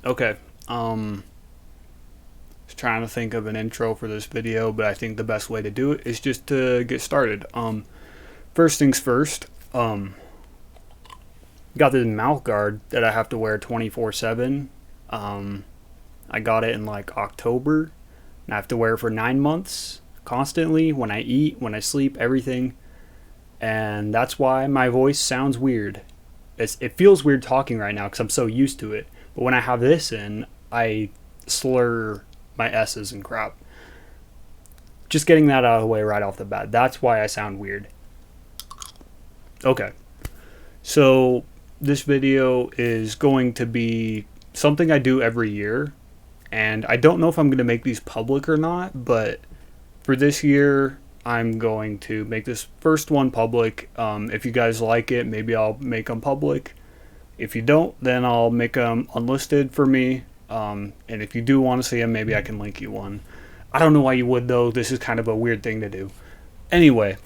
Okay. Was trying to think of an intro for this video, but I think the best way to do it is just to get started. First things first. Got this mouth guard that I have to wear 24/7. Um, I got it in like October, and I have to wear it for 9 months constantly when I eat, when I sleep, everything. And that's why my voice sounds weird. It feels weird talking right now because I'm so used to it. But when I have this in, I slur my S's and crap. Just getting that out of the way right off the bat. That's why I sound weird. Okay. So this video is going to be something I do every year. And I don't know if I'm going to make these public or not, but for this year, I'm going to make this first one public. If you guys like it, maybe I'll make them public. If you don't, then I'll make them unlisted for me. And if you do want to see them, maybe I can link you one. I don't know why you would, though. This is kind of a weird thing to do. Anyway,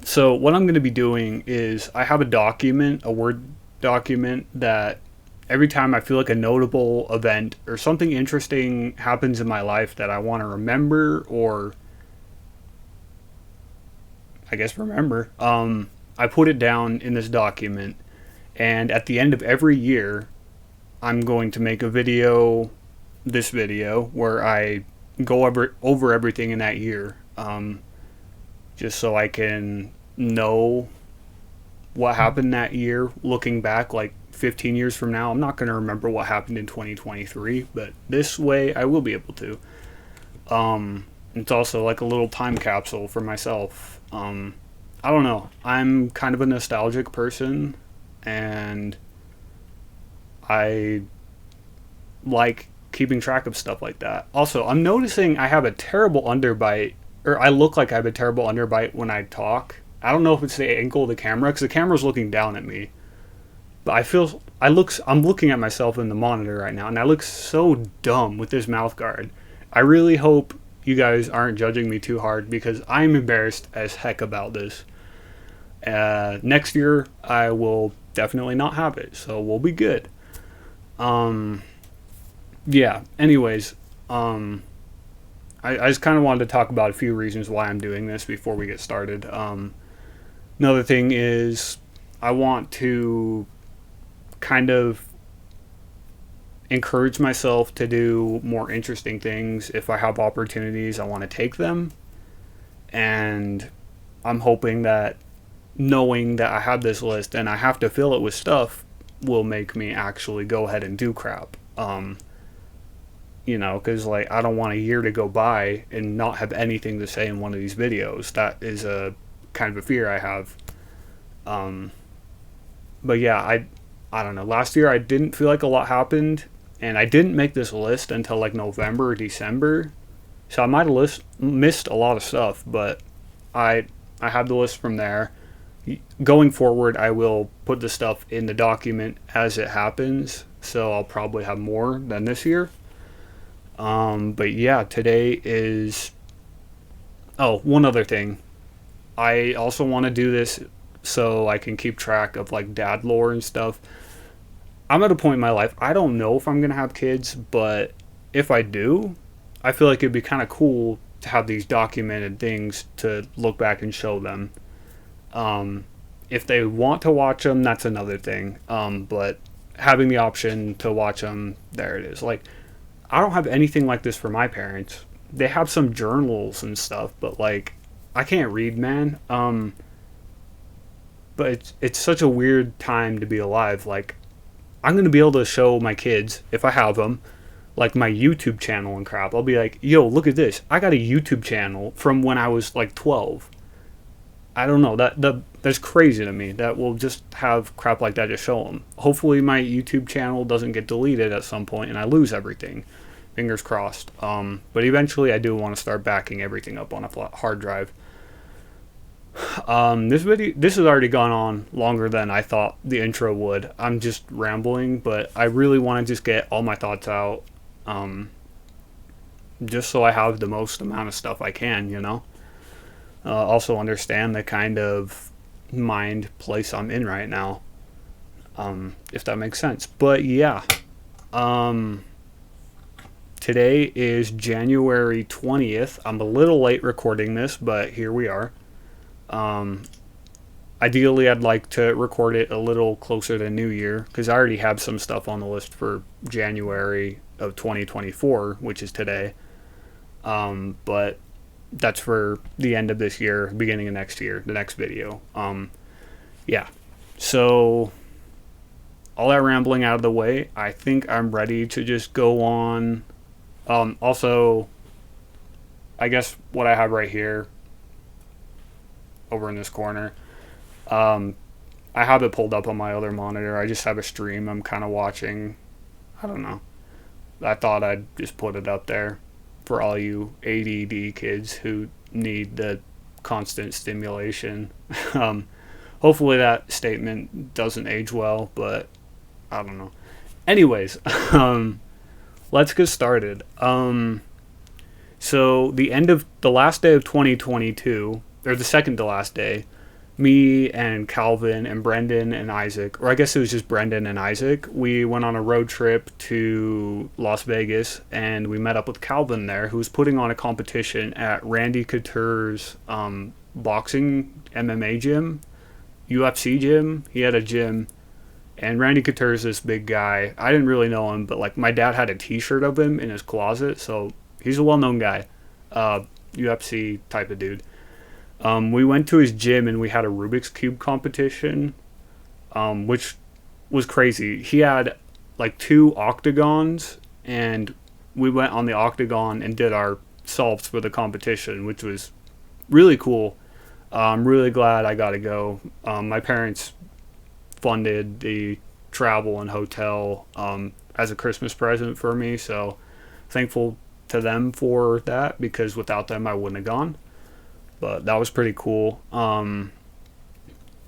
so what I'm going to be doing is I have a document, a Word document, that every time I feel like a notable event or something interesting happens in my life that I want to remember, or I guess remember, I put it down in this document. And at the end of every year, I'm going to make a video, this video, where I go over everything in that year, just so I can know what happened that year. Looking back, like 15 years from now, I'm not going to remember what happened in 2023, but this way I will be able to. It's also like a little time capsule for myself. I don't know. I'm kind of a nostalgic person, and I like keeping track of stuff like that. Also, I'm noticing I have a terrible underbite, or I look like I have a terrible underbite when I talk. I don't know if it's the angle of the camera, because the camera's looking down at me. But I'm looking at myself in the monitor right now, and I look so dumb with this mouth guard. I really hope you guys aren't judging me too hard, because I'm embarrassed as heck about this. Next year, I will definitely not have it, so we'll be good. Um, yeah. Anyways, I just kind of wanted to talk about a few reasons why I'm doing this before we get started. Another thing is I want to kind of encourage myself to do more interesting things. If I have opportunities, I want to take them. And I'm hoping that knowing that I have this list and I have to fill it with stuff will make me actually go ahead and do crap. Because like I don't want a year to go by and not have anything to say in one of these videos. That is a kind of a fear I have. Um, but yeah, I don't know. Last year I didn't feel like a lot happened, and I didn't make this list until like November or December. So I might have missed a lot of stuff, but I I have the list from there. Going forward, I will put the stuff in the document as it happens, so I'll probably have more than this year. But yeah, today is. Oh, one other thing. I also want to do this so I can keep track of like dad lore and stuff. I'm at a point in my life, I don't know if I'm going to have kids, but if I do, I feel like it'd be kind of cool to have these documented things to look back and show them. Um, if they want to watch them, that's another thing. But having the option to watch them, there it is. Like, I don't have anything like this for my parents. They have some journals and stuff, but like, I can't read, man. But it's such a weird time to be alive. Like, I'm gonna be able to show my kids if I have them, like my YouTube channel and crap. I'll be like, yo, look at this. I got a YouTube channel from when I was like 12. I don't know. That's crazy to me. That we'll just have crap like that to show them. Hopefully, my YouTube channel doesn't get deleted at some point and I lose everything. Fingers crossed. But eventually, I do want to start backing everything up on a hard drive. This has already gone on longer than I thought the intro would. I'm just rambling, but I really want to just get all my thoughts out, um, just so I have the most amount of stuff I can. Also understand the kind of mind place I'm in right now, if that makes sense. But yeah, Um, Today is January 20th. I'm a little late recording this, but here we are. Um, Ideally, I'd like to record it a little closer to New Year because I already have some stuff on the list for January of 2024, which is today. But that's for the end of this year, beginning of next year, the next video. Yeah. So, all that rambling out of the way, I think I'm ready to just go on. Also, I guess what I have right here, over in this corner, um, I have it pulled up on my other monitor. I just have a stream I'm kind of watching. I don't know. I thought I'd just put it up there for all you ADD kids who need the constant stimulation. um, Hopefully that statement doesn't age well, but I don't know. Anyways, let's get started. So the last day of 2022, or the second to last day, me and Calvin and Brendan and Isaac, or I guess it was just Brendan and Isaac, we went on a road trip to Las Vegas and we met up with Calvin there, who was putting on a competition at Randy Couture's boxing MMA gym, UFC gym. He had a gym, and Randy Couture's this big guy. I didn't really know him, but like my dad had a T-shirt of him in his closet, so he's a well-known guy, UFC type of dude. We went to his gym and we had a Rubik's Cube competition, which was crazy. He had like 2 octagons, and we went on the octagon and did our solves for the competition, which was really cool. I'm really glad I got to go. My parents funded the travel and hotel as a Christmas present for me, so thankful to them for that, because without them I wouldn't have gone. But that was pretty cool.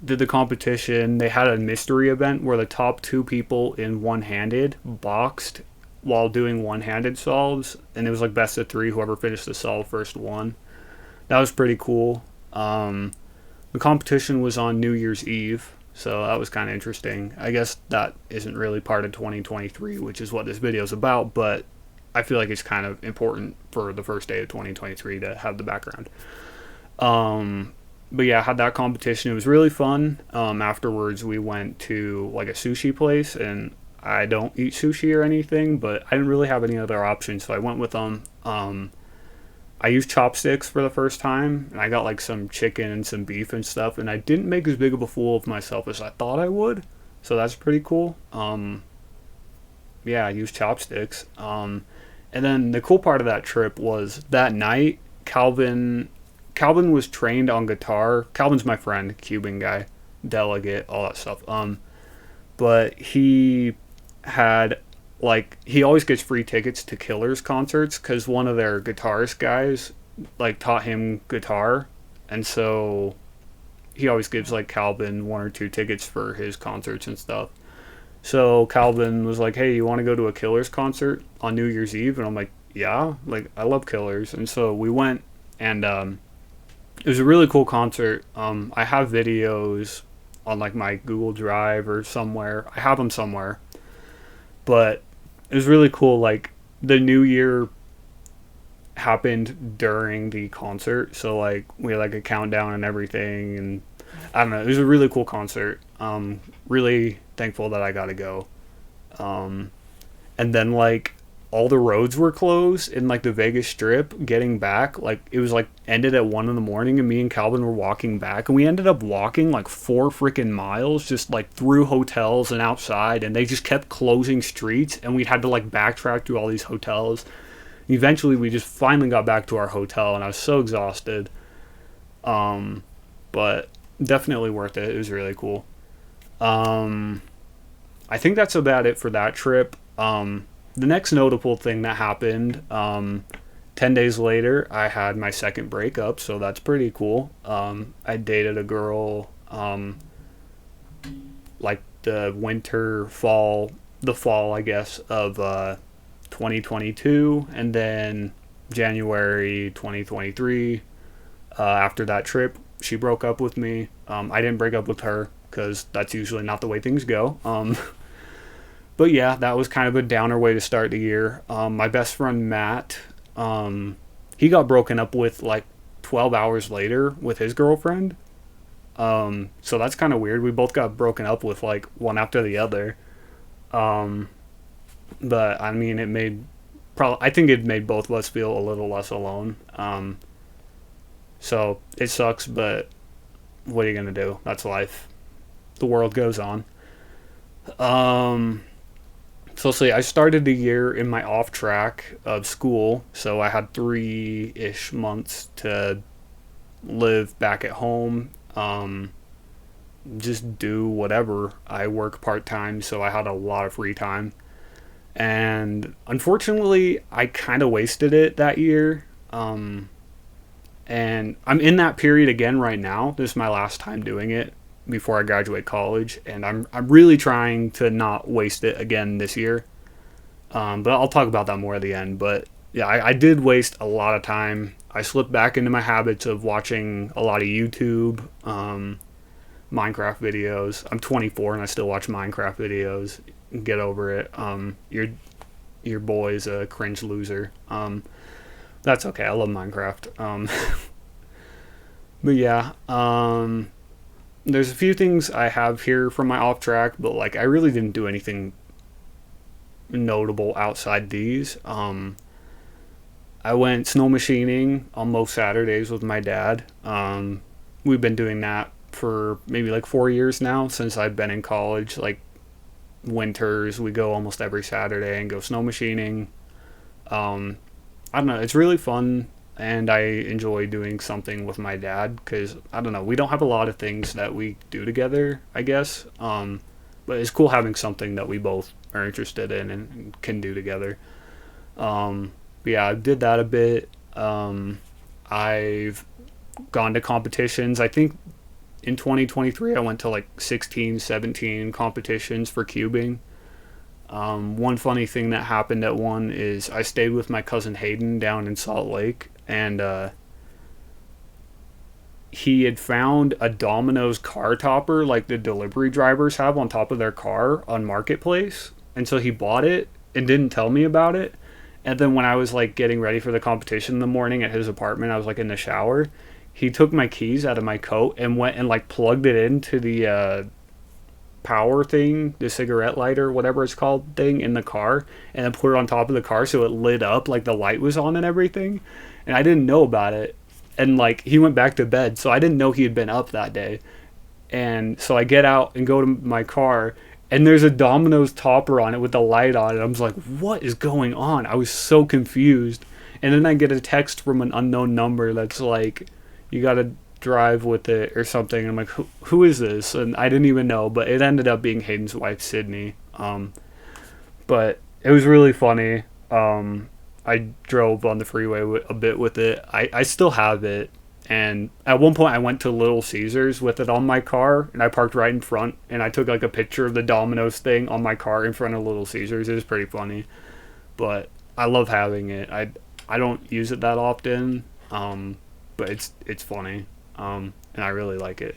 Did the competition. They had a mystery event where the top 2 people in one-handed boxed while doing one-handed solves, and it was like best of 3. Whoever finished the solve first won. That was pretty cool. The competition was on New Year's Eve, so that was kind of interesting. I guess that isn't really part of 2023, which is what this video is about, but I feel like it's kind of important for the first day of 2023 to have the background. But yeah, I had that competition. It was really fun. Afterwards, we went to like a sushi place, and I don't eat sushi or anything, but I didn't really have any other options, so I went with them. I used chopsticks for the first time, and I got like some chicken and some beef and stuff, and I didn't make as big of a fool of myself as I thought I would, so that's pretty cool. Yeah, I used chopsticks. And then the cool part of that trip was that night, Calvin was trained on guitar. Calvin's my friend, Cuban guy, delegate, all that stuff. But he had, like, he always gets free tickets to Killers concerts because one of their guitarist guys like taught him guitar, and so he always gives like Calvin 1 or 2 tickets for his concerts and stuff. So Calvin was like, "Hey, you want to go to a Killers concert on New Year's Eve?" And I'm like, "Yeah, like I love Killers." And so we went, and it was a really cool concert. I have videos on like my Google Drive or somewhere. I have them somewhere, but it was really cool. Like the New Year happened during the concert, so like we had like a countdown and everything, and I don't know. It was a really cool concert. Really thankful that I got to go. And then like all the roads were closed in like the Vegas Strip. Getting back, like it was like ended at 1 a.m, and me and Calvin were walking back, and we ended up walking like 4 freaking miles just like through hotels and outside, and they just kept closing streets, and we had to like backtrack through all these hotels. And eventually, we just finally got back to our hotel, and I was so exhausted. But definitely worth it. It was really cool. I think that's about it for that trip. The next notable thing that happened, 10 days later, I had my second breakup, so that's pretty cool. I dated a girl, like the fall, I guess, of 2022, and then January 2023, after that trip, she broke up with me. I didn't break up with her, because that's usually not the way things go. But yeah, that was kind of a downer way to start the year. My best friend Matt, he got broken up with like 12 hours later with his girlfriend. So that's kind of weird. We both got broken up with like one after the other. Um, but I mean, it made probably I think it made both of us feel a little less alone. So it sucks, but what are you gonna do? That's life. The world goes on. Um, so let's see. I started the year in my off track of school, so I had 3-ish months to live back at home. Just do whatever. I work part time, so I had a lot of free time. And unfortunately, I kind of wasted it that year. And I'm in that period again right now. This is my last time doing it before I graduate college, and I'm really trying to not waste it again this year. But I'll talk about that more at the end. But yeah, I did waste a lot of time. I slipped back into my habits of watching a lot of YouTube, Minecraft videos. I'm 24 and I still watch Minecraft videos. Get over it. Your boy's a cringe loser. That's okay. I love Minecraft. But yeah, there's a few things I have here from my off track, but like I really didn't do anything notable outside these. I went snow machining on most Saturdays with my dad. We've been doing that for maybe like 4 years now since I've been in college. Like winters, we go almost every Saturday and go snow machining. I don't know, it's really fun, and I enjoy doing something with my dad because I don't know, we don't have a lot of things that we do together, I guess. But it's cool having something that we both are interested in and can do together. But yeah, I did that a bit. I've gone to competitions. I think in 2023 I went to like 16, 17 competitions for cubing. One funny thing that happened at one is I stayed with my cousin Hayden down in Salt Lake, and he had found a Domino's car topper like the delivery drivers have on top of their car on Marketplace. And so he bought it and didn't tell me about it. And then when I was like getting ready for the competition in the morning at his apartment, I was like in the shower. He took my keys out of my coat and went and like plugged it into the power thing, the cigarette lighter, whatever it's called, thing in the car, and then put it on top of the car so it lit up like the light was on and everything. And I didn't know about it. And like he went back to bed, so I didn't know he had been up that day. And so I get out and go to my car, and there's a Domino's topper on it with the light on it. I was like, what is going on? I was so confused. And then I get a text from an unknown number that's like, you gotta drive with it or something. And I'm like, who is this? And I didn't even know, but it ended up being Hayden's wife, Sydney. But it was really funny. I drove on the freeway a bit with it. I still have it. And at one point I went to Little Caesars with it on my car, and I parked right in front, and I took like a picture of the Domino's thing on my car in front of Little Caesars. It was pretty funny. But I love having it. I don't use it that often. But it's funny. And I really like it.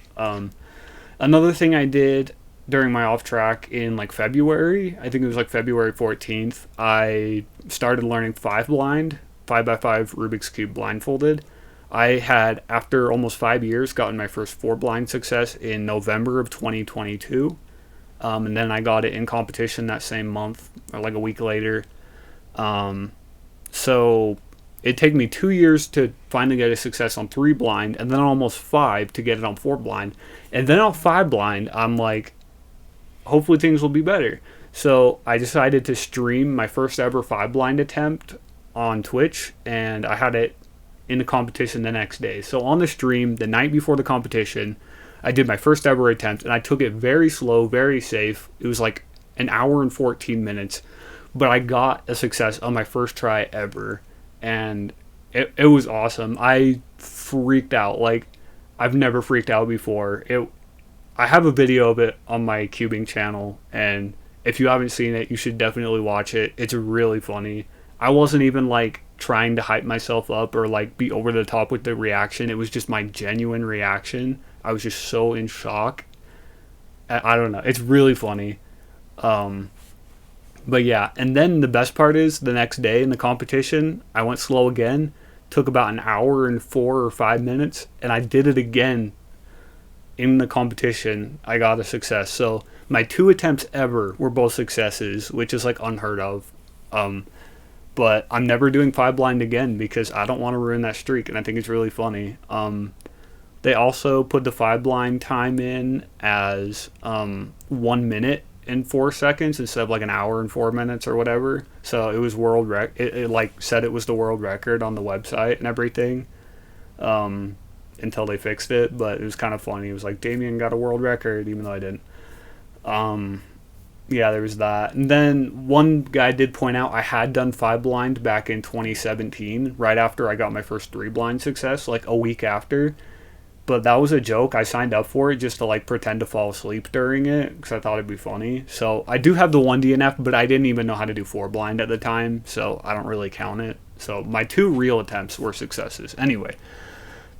Another thing I did during my off track in like February, I think it was like February 14th, I started learning 5 by 5 Rubik's Cube blindfolded. I had, after almost 5 years, gotten my first 4 blind success in November of 2022. And then I got it in competition that same month, or like a week later. So it took me 2 years to finally get a success on 3 blind, and then almost 5 to get it on 4 blind. And then on 5 blind, I'm like, hopefully things will be better. So I decided to stream my first ever 5 blind attempt on Twitch, and I had it in the competition the next day. So on the stream, the night before the competition, I did my first ever attempt, and I took it very slow, very safe. It was like an hour and 14 minutes, but I got a success on my first try ever, and it was awesome. I freaked out. Like, I've never freaked out before. I have a video of it on my cubing channel, and if you haven't seen it, you should definitely watch it. It's really funny. I wasn't even like trying to hype myself up or like be over the top with the reaction. It was just my genuine reaction. I was just so in shock. I don't know. It's really funny. But yeah, and then the best part is the next day in the competition, I went slow again. Took about an hour and 4 or 5 minutes, and I did it again in the competition. I got a success. So my 2 attempts ever were both successes, which is like unheard of. Um, but I'm never doing five blind again because I don't want to ruin that streak, and I think it's really funny. They also put the five blind time in as 1 minute and 4 seconds instead of like an hour and 4 minutes or whatever. So it was it like said it was the world record on the website and everything. Until they fixed it, but it was kind of funny. It was like Damien got a world record, even though I didn't. Um, yeah, there was that. And then one guy did point out I had done five blind back in 2017, right after I got my first three blind success, like a week after. But that was a joke. I signed up for it just to like pretend to fall asleep during it because I thought it'd be funny. So I do have the one DNF, but I didn't even know how to do four blind at the time, so I don't really count it. So my two real attempts were successes. Anyway,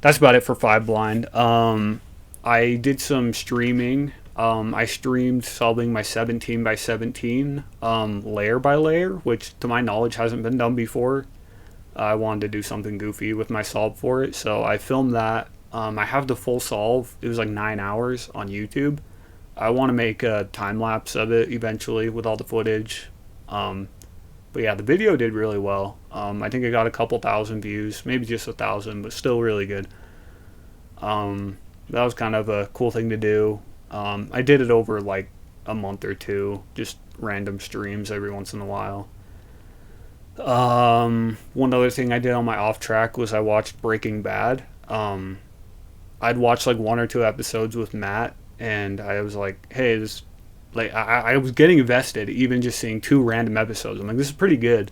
that's about it for five blind. I did some streaming. I streamed solving my 17 by 17 layer by layer, which to my knowledge hasn't been done before. I wanted to do something goofy with my solve for it, so I filmed that. I have the full solve. It was like 9 hours on YouTube. I want to make a time lapse of it eventually with all the footage. But yeah, the video did really well. I think it got a couple thousand views, maybe just 1,000, but still really good. That was kind of a cool thing to do. I did it over like a month or two, just random streams every once in a while. One other thing I did on my off track was I watched Breaking Bad. I'd watched like one or two episodes with Matt, and I was like, hey, this, like, I was getting invested even just seeing two random episodes. I'm like, this is pretty good.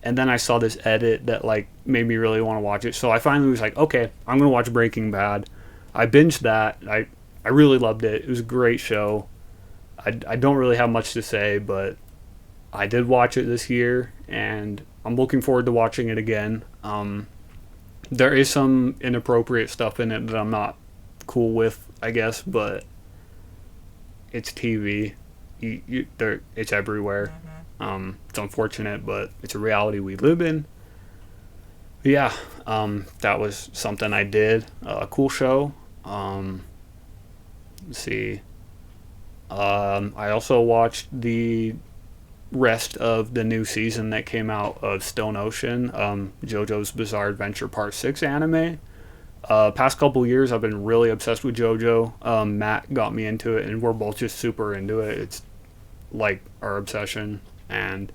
And then I saw this edit that like made me really want to watch it. So I finally was like, okay, I'm gonna watch Breaking Bad. I binged that. I really loved it. It was a great show. I don't really have much to say, but I did watch it this year, and I'm looking forward to watching it again. There is some inappropriate stuff in it that I'm not cool with, I guess, but it's TV. It's everywhere. It's unfortunate, but it's a reality we live in. But yeah, that was something I did. A cool show. Let's see. I also watched the rest of the new season that came out of Stone Ocean, JoJo's Bizarre Adventure Part 6 anime. Past couple years, I've been really obsessed with JoJo. Matt got me into it, and we're both just super into it. It's like our obsession. And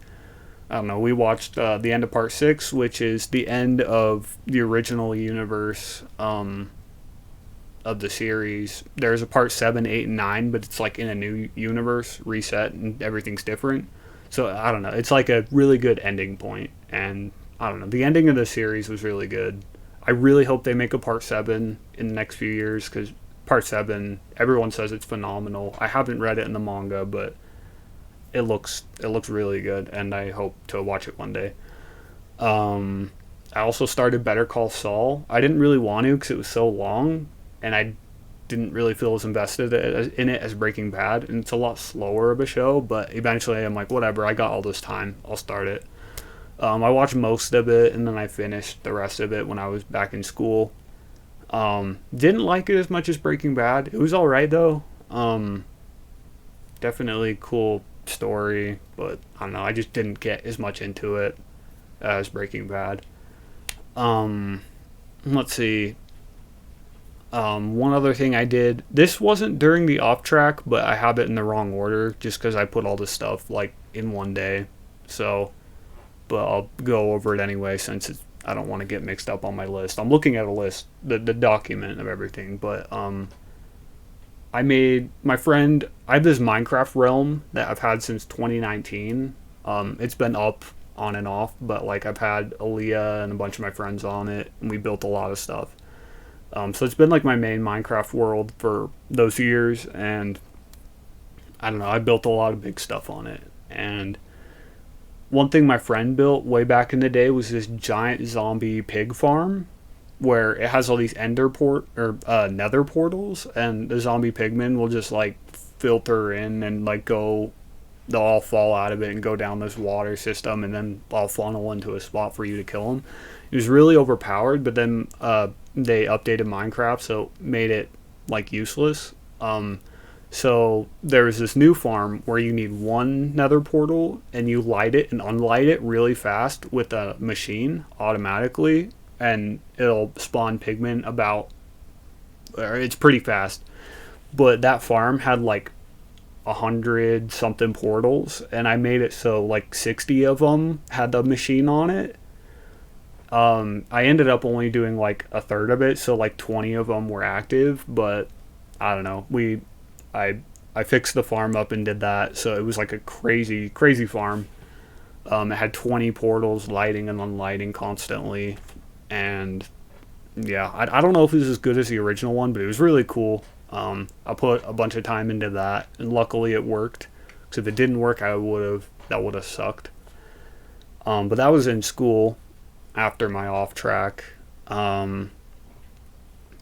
I don't know, we watched the end of Part 6, which is the end of the original universe of the series. There's a Part 7, 8, and 9, but it's like in a new universe, reset, and everything's different. So I don't know. It's like a really good ending point, and I don't know. The ending of the series was really good. I really hope they make a Part 7 in the next few years because Part 7, everyone says it's phenomenal. I haven't read it in the manga, but it looks really good, and I hope to watch it one day. I also started Better Call Saul. I didn't really want to because it was so long, and I didn't really feel as invested in it as Breaking Bad, and it's a lot slower of a show, but eventually I'm like, whatever, I got all this time, I'll start it. I watched most of it, and then I finished the rest of it when I was back in school. Didn't like it as much as Breaking Bad. It was alright though. Definitely cool story, but I don't know, I just didn't get as much into it as Breaking Bad. Let's see. One other thing I did, this wasn't during the off track, but I have it in the wrong order just because I put all this stuff like in one day. So, but I'll go over it anyway since I don't want to get mixed up on my list. I'm looking at a list, the document of everything, but I made my friend. I have this Minecraft realm that I've had since 2019. It's been up on and off, but like I've had Aaliyah and a bunch of my friends on it, and we built a lot of stuff. So it's been like my main Minecraft world for those years, and I don't know, I built a lot of big stuff on it. And one thing my friend built way back in the day was this giant zombie pig farm where it has all these nether portals, and the zombie pigmen will just like filter in and like go they'll all fall out of it and go down this water system, and then all funnel into a spot for you to kill them. It was really overpowered, but then they updated Minecraft, so it made it like useless. So there was this new farm where you need one nether portal and you light it and unlight it really fast with a machine automatically, and it'll spawn pigmen about, it's pretty fast. But that farm had like 100 something portals, and I made it so like 60 of them had the machine on it. I ended up only doing like a third of it, so like 20 of them were active, but I don't know. I I fixed the farm up and did that, so it was like a crazy crazy farm. It had 20 portals lighting and unlighting constantly, and yeah, I don't know if it was as good as the original one, but it was really cool. I put a bunch of time into that, and luckily it worked. Because if it didn't work, that would have sucked. But that was in school after my off track.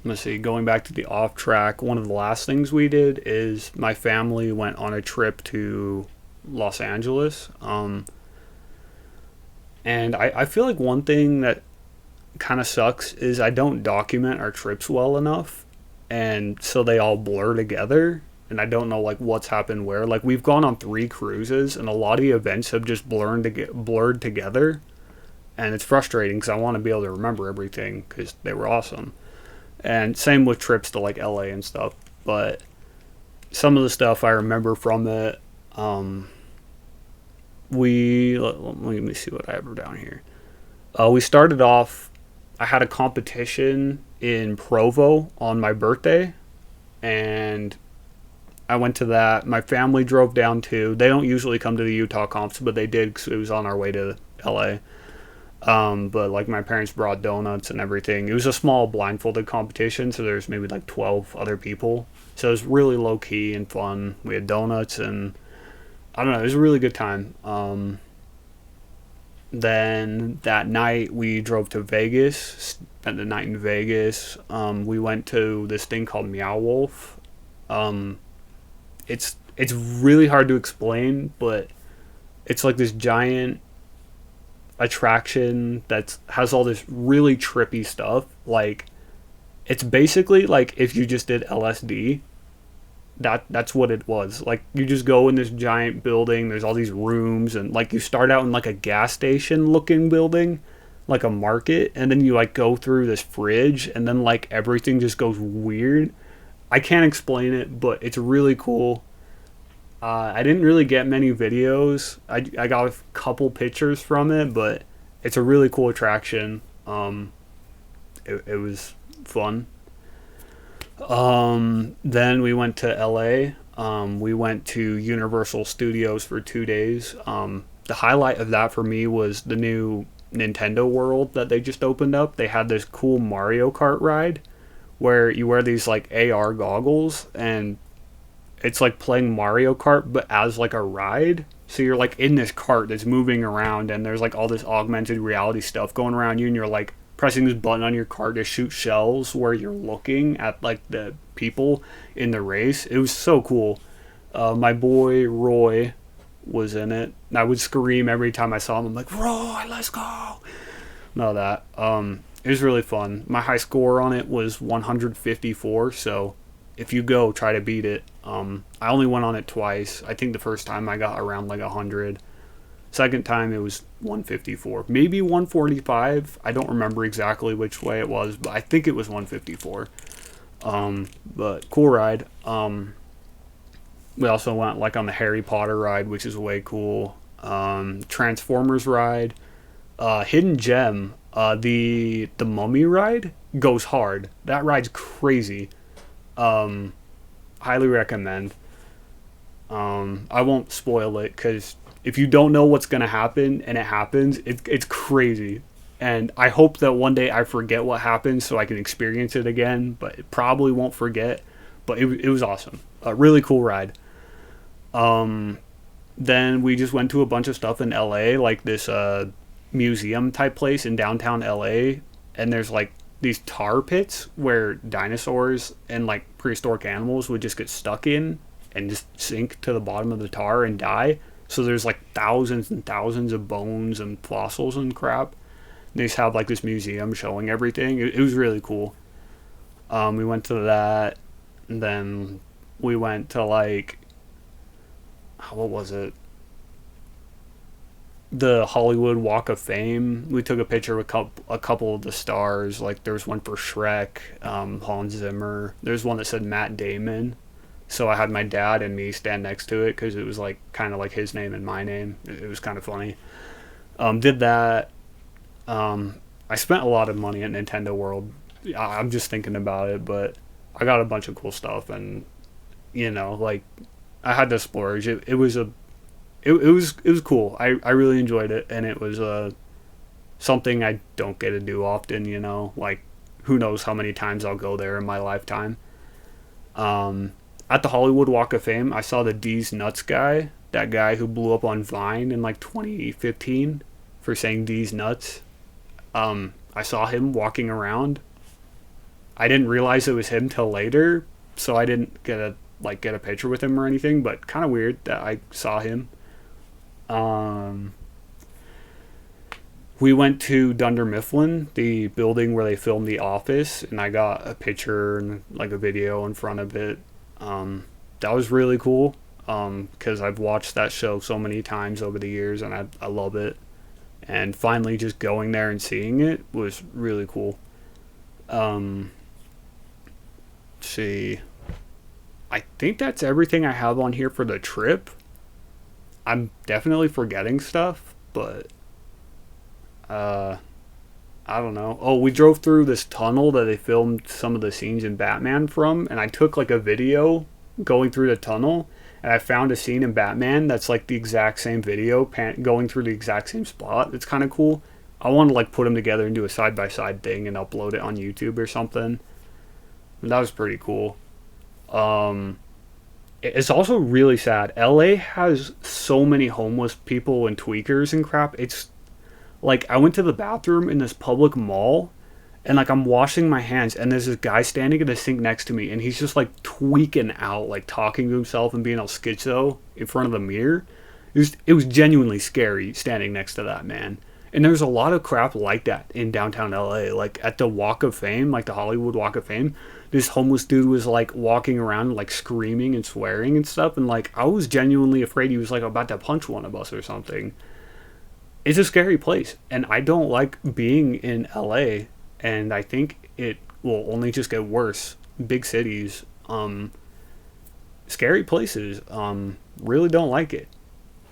Let's see, going back to the off track, one of the last things we did is my family went on a trip to Los Angeles. And I feel like one thing that kind of sucks is I don't document our trips well enough. And so they all blur together. And I don't know like what's happened where. Like we've gone on 3 cruises, and a lot of the events have just blurred together. And it's frustrating because I want to be able to remember everything because they were awesome. And same with trips to like LA and stuff. But some of the stuff I remember from it, let me see what I have down here. We started off, I had a competition in Provo on my birthday, and I went to that. My family drove down too. They don't usually come to the Utah comps, but they did because it was on our way to LA. But like my parents brought donuts and everything. It was a small blindfolded competition, so there's maybe like 12 other people. So it was really low key and fun. We had donuts, and I don't know, it was a really good time. Then that night we drove to Vegas, spent the night in Vegas. We went to this thing called Meow Wolf. It's really hard to explain, but it's like this giant attraction that has all this really trippy stuff. Like it's basically like if you just did LSD. That's what it was. Like you just go in this giant building, there's all these rooms, and like you start out in like a gas station looking building, like a market, and then you like go through this fridge, and then like everything just goes weird. I can't explain it, but it's really cool. I didn't really get many videos. I got a couple pictures from it, but it's a really cool attraction. It was fun. Then we went to LA. We went to Universal Studios for 2 days. The highlight of that for me was the new Nintendo World that they just opened up. They had this cool Mario Kart ride where you wear these like AR goggles, and it's like playing Mario Kart but as like a ride. So you're like in this cart that's moving around, and there's like all this augmented reality stuff going around you, and you're like pressing this button on your cart to shoot shells where you're looking at like the people in the race. It was so cool. My boy Roy was in it. I would scream every time I saw him. I'm like, Roy, let's go. No, that. It was really fun. My high score on it was 154, so if you go, try to beat it. I only went on it twice. I think the first time I got around like 100. Second time it was 154. Maybe 145. I don't remember exactly which way it was, but I think it was 154. But cool ride. We also went like on the Harry Potter ride, which is way cool. Transformers ride. Hidden Gem. The Mummy ride goes hard. That ride's crazy. Highly recommend. I won't spoil it because if you don't know what's going to happen and it happens, it's crazy. And I hope that one day I forget what happened so I can experience it again, but it probably won't forget. But it was awesome. A really cool ride. Then we just went to a bunch of stuff in LA, like this museum type place in downtown LA. And there's like these tar pits where dinosaurs and like prehistoric animals would just get stuck in and just sink to the bottom of the tar and die. So there's like thousands and thousands of bones and fossils and crap. They just have like this museum showing everything. It was really cool. We went to that, and then we went to like, what was it? The Hollywood Walk of Fame. We took a picture with a couple of the stars. Like there was one for Shrek, Hans Zimmer. There's one that said Matt Damon. So I had my dad and me stand next to it because it was like kind of like his name and my name. It was kind of funny. Did that. I spent a lot of money at Nintendo World. I'm just thinking about it, but I got a bunch of cool stuff, and like I had to splurge. It was cool. I really enjoyed it, and it was something I don't get to do often. Like who knows how many times I'll go there in my lifetime. At the Hollywood Walk of Fame, I saw the D's Nuts guy, that guy who blew up on Vine in like 2015 for saying D's Nuts. I saw him walking around. I didn't realize it was him till later, so I didn't get a picture with him or anything, but kind of weird that I saw him. We went to Dunder Mifflin, the building where they filmed The Office, and I got a picture and like a video in front of it. That was really cool because I've watched that show so many times over the years, and I love it. And finally just going there and seeing it was really cool. Let's see. I think that's everything I have on here for the trip. I'm definitely forgetting stuff, but I don't know. Oh, we drove through this tunnel that they filmed some of the scenes in Batman from, and I took like a video going through the tunnel, and I found a scene in Batman that's like the exact same video going through the exact same spot. It's kind of cool. I want to like put them together and do a side-by-side thing and upload it on YouTube or something. And that was pretty cool. It's also really sad. LA has so many homeless people and tweakers and crap. It's like I went to the bathroom in this public mall, and like I'm washing my hands, and there's this guy standing in the sink next to me, and he's just like tweaking out, like talking to himself and being all schizo in front of the mirror. It was genuinely scary standing next to that man. And there's a lot of crap like that in downtown LA. Like at the Walk of Fame, like the Hollywood Walk of Fame, this homeless dude was like walking around like screaming and swearing and stuff, and like I was genuinely afraid he was like about to punch one of us or something. It's a scary place, and I don't like being in LA, and I think it will only just get worse. Big cities, scary places, really don't like it.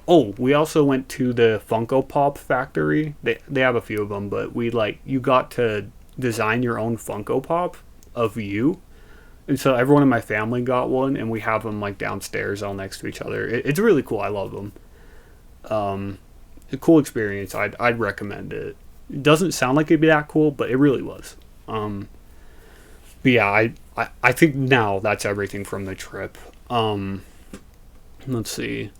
Oh, we also went to the Funko Pop factory. They have a few of them, but you got to design your own Funko Pop of you. And so everyone in my family got one, and we have them like downstairs all next to each other. It's really cool. I love them. A cool experience. I'd recommend it. It doesn't sound like it'd be that cool, but it really was. But yeah, I think now that's everything from the trip. Let's see.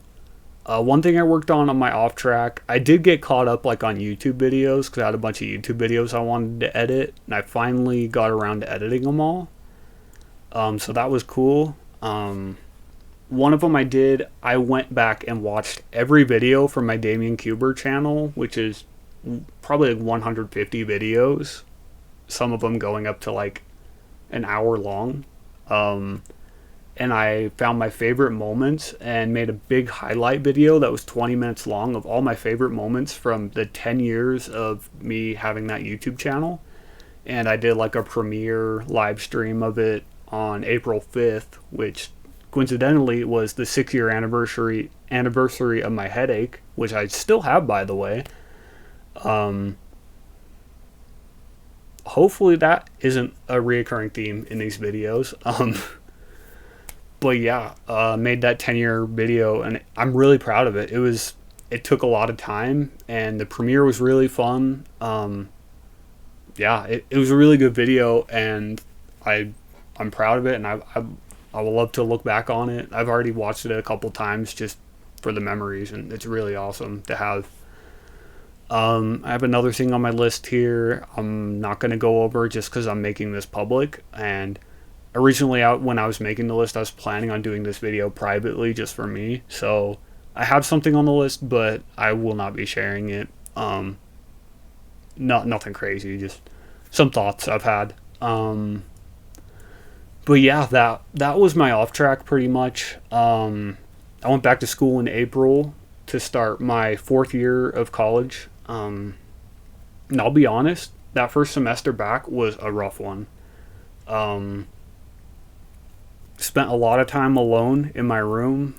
One thing I worked on my off track, I did get caught up like on YouTube videos because I had a bunch of YouTube videos I wanted to edit, and I finally got around to editing them all. So that was cool. One of them I went back and watched every video from my Damien Kuber channel, which is probably like 150 videos. Some of them going up to like an hour long. And I found my favorite moments and made a big highlight video that was 20 minutes long of all my favorite moments from the 10 years of me having that YouTube channel. And I did like a premiere live stream of it on April 5th, which coincidentally was the 6-year anniversary of my headache, which I still have, by the way. Hopefully that isn't a reoccurring theme in these videos. But yeah, made that 10-year video, and I'm really proud of it. It took a lot of time, and the premiere was really fun. Yeah, it was a really good video, and I'm proud of it, and I would love to look back on it. I've already watched it a couple times just for the memories, and it's really awesome to have. I have another thing on my list here I'm not going to go over just because I'm making this public, and originally when I was making the list, I was planning on doing this video privately just for me, so I have something on the list, but I will not be sharing it. Not nothing crazy, just some thoughts I've had. But yeah, that was my off track pretty much. I went back to school in April to start my fourth year of college. And I'll be honest, that first semester back was a rough one. Um, Spent a lot of time alone in my room.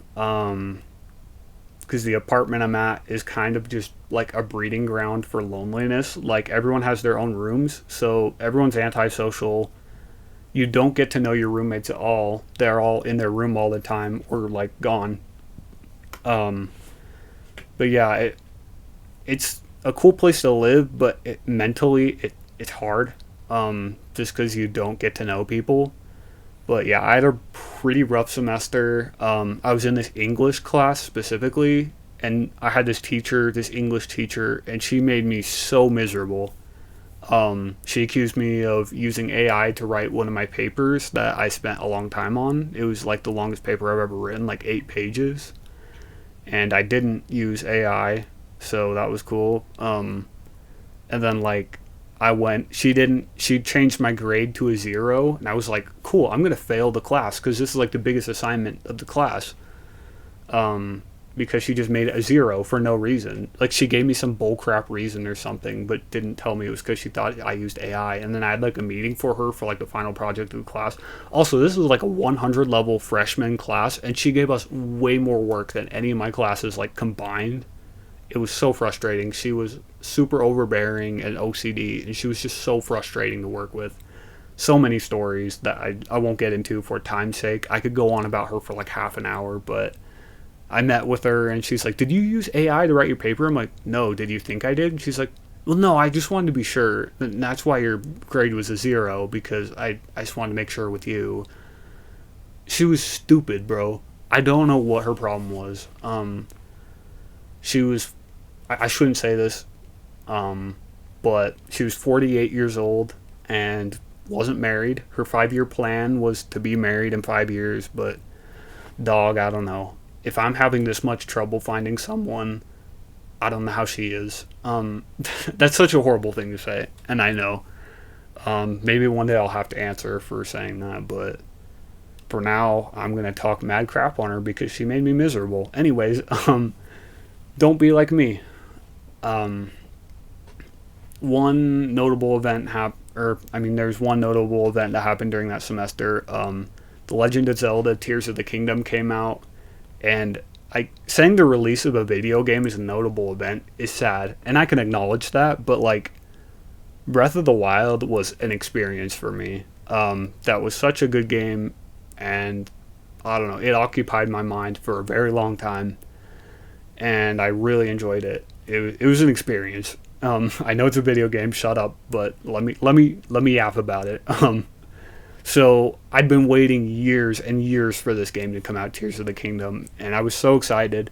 Because the apartment I'm at is kind of just like a breeding ground for loneliness. Like everyone has their own rooms, so everyone's antisocial. You don't get to know your roommates at all. They're all in their room all the time or like gone. Um, but yeah, it's a cool place to live, but it's hard. Just because you don't get to know people. But yeah, I had a pretty rough semester. I was in this English class specifically, and I had this English teacher, and she made me so miserable. She accused me of using AI to write one of my papers that I spent a long time on. It was like the longest paper I've ever written, like 8 pages. And I didn't use AI, so that was cool. And then like she changed my grade to a 0, and I was like, cool, I'm gonna fail the class because this is like the biggest assignment of the class. Um, because she just made it a 0 for no reason. Like she gave me some bullcrap reason or something, but didn't tell me it was because she thought I used AI. And then I had like a meeting for her for like the final project of the class. Also, this was like a 100 level freshman class, and she gave us way more work than any of my classes like combined. It was so frustrating. She was super overbearing and OCD, and she was just so frustrating to work with. So many stories that I won't get into for time's sake. I could go on about her for like half an hour, but I met with her and she's like, "Did you use AI to write your paper?" I'm like, "No, did you think I did?" And she's like, "Well, no, I just wanted to be sure. And that's why your grade was a 0, because I just wanted to make sure with you." She was stupid, bro. I don't know what her problem was. She was, I shouldn't say this, um, but she was 48 years old and wasn't married. Her 5 year plan was to be married in 5 years, but dog, I don't know. If I'm having this much trouble finding someone, I don't know how she is. That's such a horrible thing to say, and I know. Maybe one day I'll have to answer for saying that, but for now, I'm gonna talk mad crap on her because she made me miserable. Anyways, don't be like me. Um, one notable event there's one notable event that happened during that semester. The Legend of Zelda: Tears of the Kingdom came out, and saying the release of a video game is a notable event is sad, and I can acknowledge that. But like, Breath of the Wild was an experience for me. That was such a good game, and I don't know, it occupied my mind for a very long time, and I really enjoyed it. It was an experience. I know it's a video game. Shut up, but let me yap about it. So I'd been waiting years and years for this game to come out, Tears of the Kingdom, and I was so excited.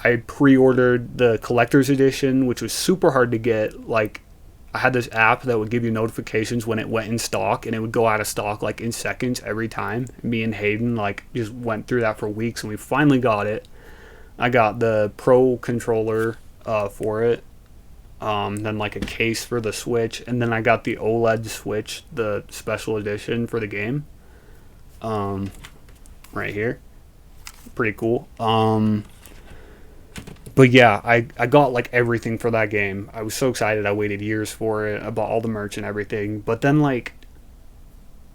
I pre-ordered the collector's edition, which was super hard to get. Like, I had this app that would give you notifications when it went in stock, and it would go out of stock like in seconds every time. Me and Hayden like just went through that for weeks, and we finally got it. I got the Pro controller for it, then like a case for the Switch, and then I got the OLED Switch, the special edition for the game. Um, right here, pretty cool. But yeah, I got like everything for that game. I was so excited. I waited years for it. I bought all the merch and everything. But then like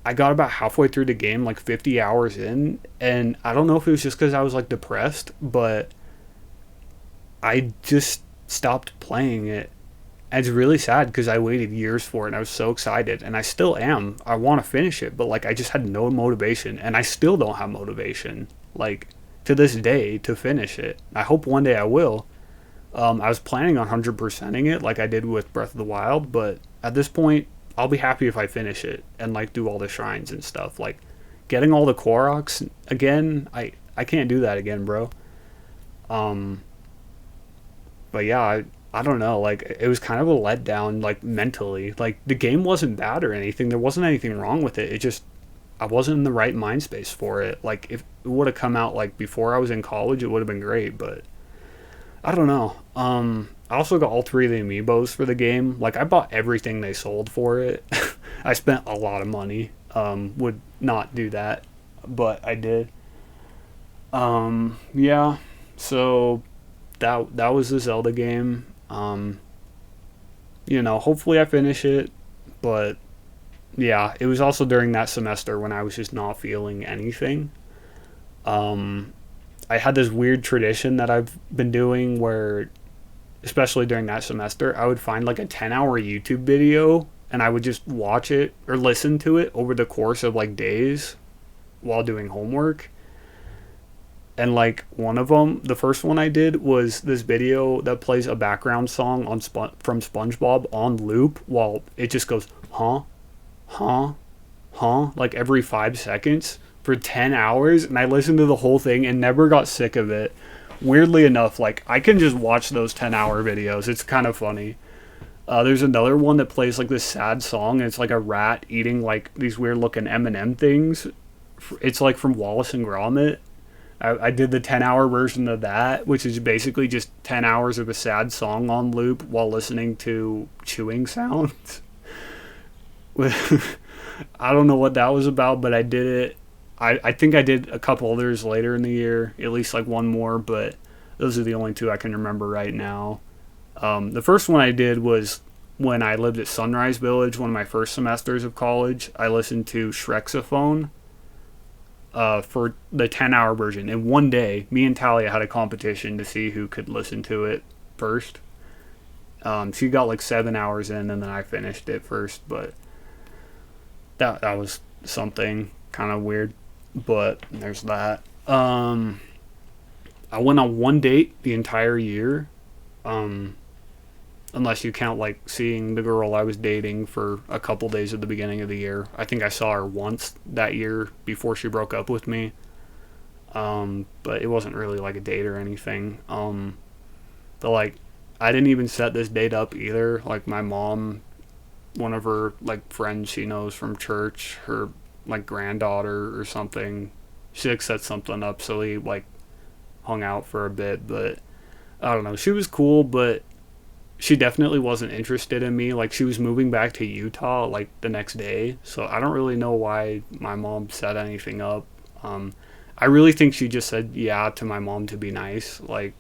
I got about halfway through the game, like 50 hours in, and I don't know if it was just because I was like depressed, but I just stopped playing it. And it's really sad because I waited years for it and I was so excited, and I still am. I want to finish it, but like I just had no motivation, and I still don't have motivation like to this day to finish it. I hope one day I will. I was planning on 100%ing it like I did with Breath of the Wild, but at this point I'll be happy if I finish it and like do all the shrines and stuff. Like getting all the Koroks again, I can't do that again, bro. Um but yeah, I don't know, like it was kind of a letdown like mentally. Like the game wasn't bad or anything. There wasn't anything wrong with it. It just I wasn't in the right mind space for it. Like if it would have come out like before I was in college, it would have been great, but I don't know. I also got all three of the amiibos for the game. Like I bought everything they sold for it. I spent a lot of money. Would not do that, but I did. Yeah. So that was the Zelda game. Hopefully I finish it, but yeah, it was also during that semester when I was just not feeling anything. Um, I had this weird tradition that I've been doing where, especially during that semester, I would find like a 10-hour YouTube video and I would just watch it or listen to it over the course of like days while doing homework. And like one of them, the first one I did was this video that plays a background song from SpongeBob on loop while it just goes, huh, huh, huh, like every 5 seconds for 10 hours. And I listened to the whole thing and never got sick of it. Weirdly enough, like I can just watch those 10-hour videos. It's kind of funny. There's another one that plays like this sad song, and it's like a rat eating like these weird looking M&M things. It's like from Wallace and Gromit. I did the 10-hour version of that, which is basically just 10 hours of a sad song on loop while listening to chewing sounds. I don't know what that was about, but I did it. I think I did a couple others later in the year, at least like one more, but those are the only two I can remember right now. The first one I did was when I lived at Sunrise Village, one of my first semesters of college. I listened to Shrexophone for the 10-hour version. And one day, me and Talia had a competition to see who could listen to it first. She got like 7 hours in, and then I finished it first, but that was something kind of weird. But there's that. I went on one date the entire year. Unless you count like seeing the girl I was dating for a couple days at the beginning of the year. I think I saw her once that year before she broke up with me. But it wasn't really like a date or anything. But like I didn't even set this date up either. Like my mom, one of her like friends she knows from church, her like granddaughter or something, she like set something up, so we like hung out for a bit. But I don't know, she was cool, but she definitely wasn't interested in me. Like she was moving back to Utah like the next day, so I don't really know why my mom set anything up. I really think she just said yeah to my mom to be nice. Like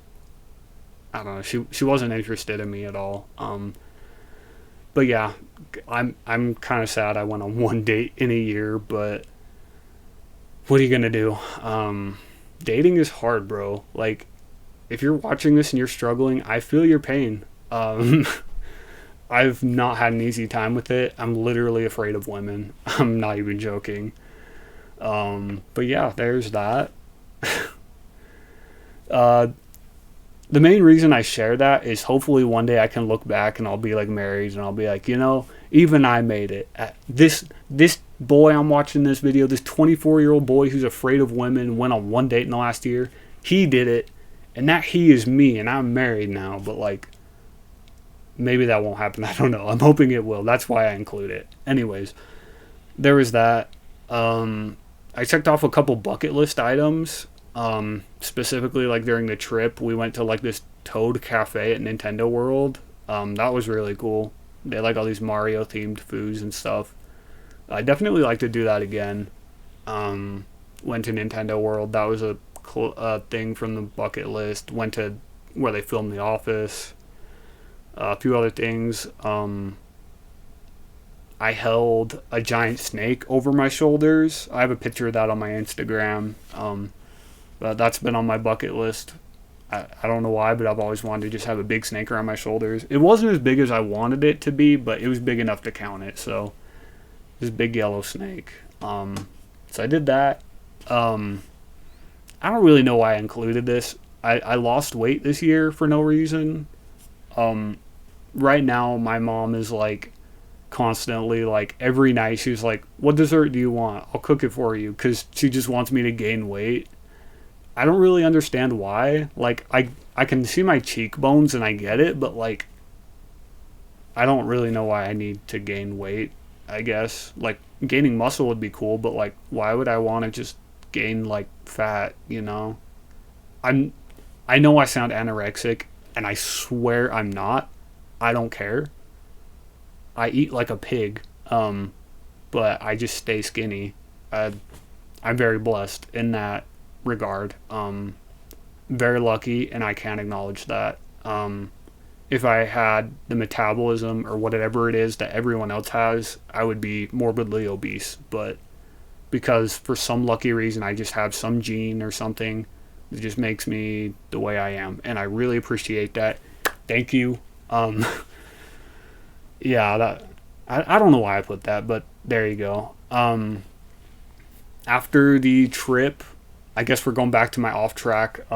I don't know, she wasn't interested in me at all. But yeah, I'm kind of sad I went on one date in a year, but what are you gonna do? Dating is hard, bro. Like if you're watching this and you're struggling, I feel your pain. Um, I've not had an easy time with it. I'm literally afraid of women. I'm not even joking. But yeah, there's that. uh, the main reason I share that is hopefully one day I can look back and I'll be like married and I'll be like, even I made it. This boy I'm watching this video, this 24-year-old boy who's afraid of women, went on one date in the last year. He did it, and that he is me, and I'm married now. But like, maybe that won't happen. I don't know. I'm hoping it will. That's why I include it. Anyways, there was that. I checked off a couple bucket list items. Specifically, like during the trip, we went to like this Toad Cafe at Nintendo World. That was really cool. They had like all these Mario themed foods and stuff. I definitely like to do that again. Went to Nintendo World. That was a thing from the bucket list. Went to where they filmed The Office. A few other things. I held a giant snake over my shoulders. I have a picture of that on my Instagram. But that's been on my bucket list. I don't know why, but I've always wanted to just have a big snake around my shoulders. It wasn't as big as I wanted it to be, but it was big enough to count it. So, this big yellow snake. So I did that. I don't really know why I included this. I lost weight this year for no reason. Right now, my mom is like constantly, like every night, she's like, what dessert do you want? I'll cook it for you. Because she just wants me to gain weight. I don't really understand why. Like, I can see my cheekbones and I get it, but like, I don't really know why I need to gain weight, I guess. Like, gaining muscle would be cool, but like, why would I want to just gain like fat, I know I sound anorexic and I swear I'm not. I don't care. I eat like a pig, but I just stay skinny. I, I'm very blessed in that regard. Very lucky, and I can't acknowledge that. If I had the metabolism or whatever it is that everyone else has, I would be morbidly obese. But because for some lucky reason I just have some gene or something that just makes me the way I am, and I really appreciate that. Thank you. Um, yeah, that I don't know why I put that, but there you go. After the trip, I guess we're going back to my off track.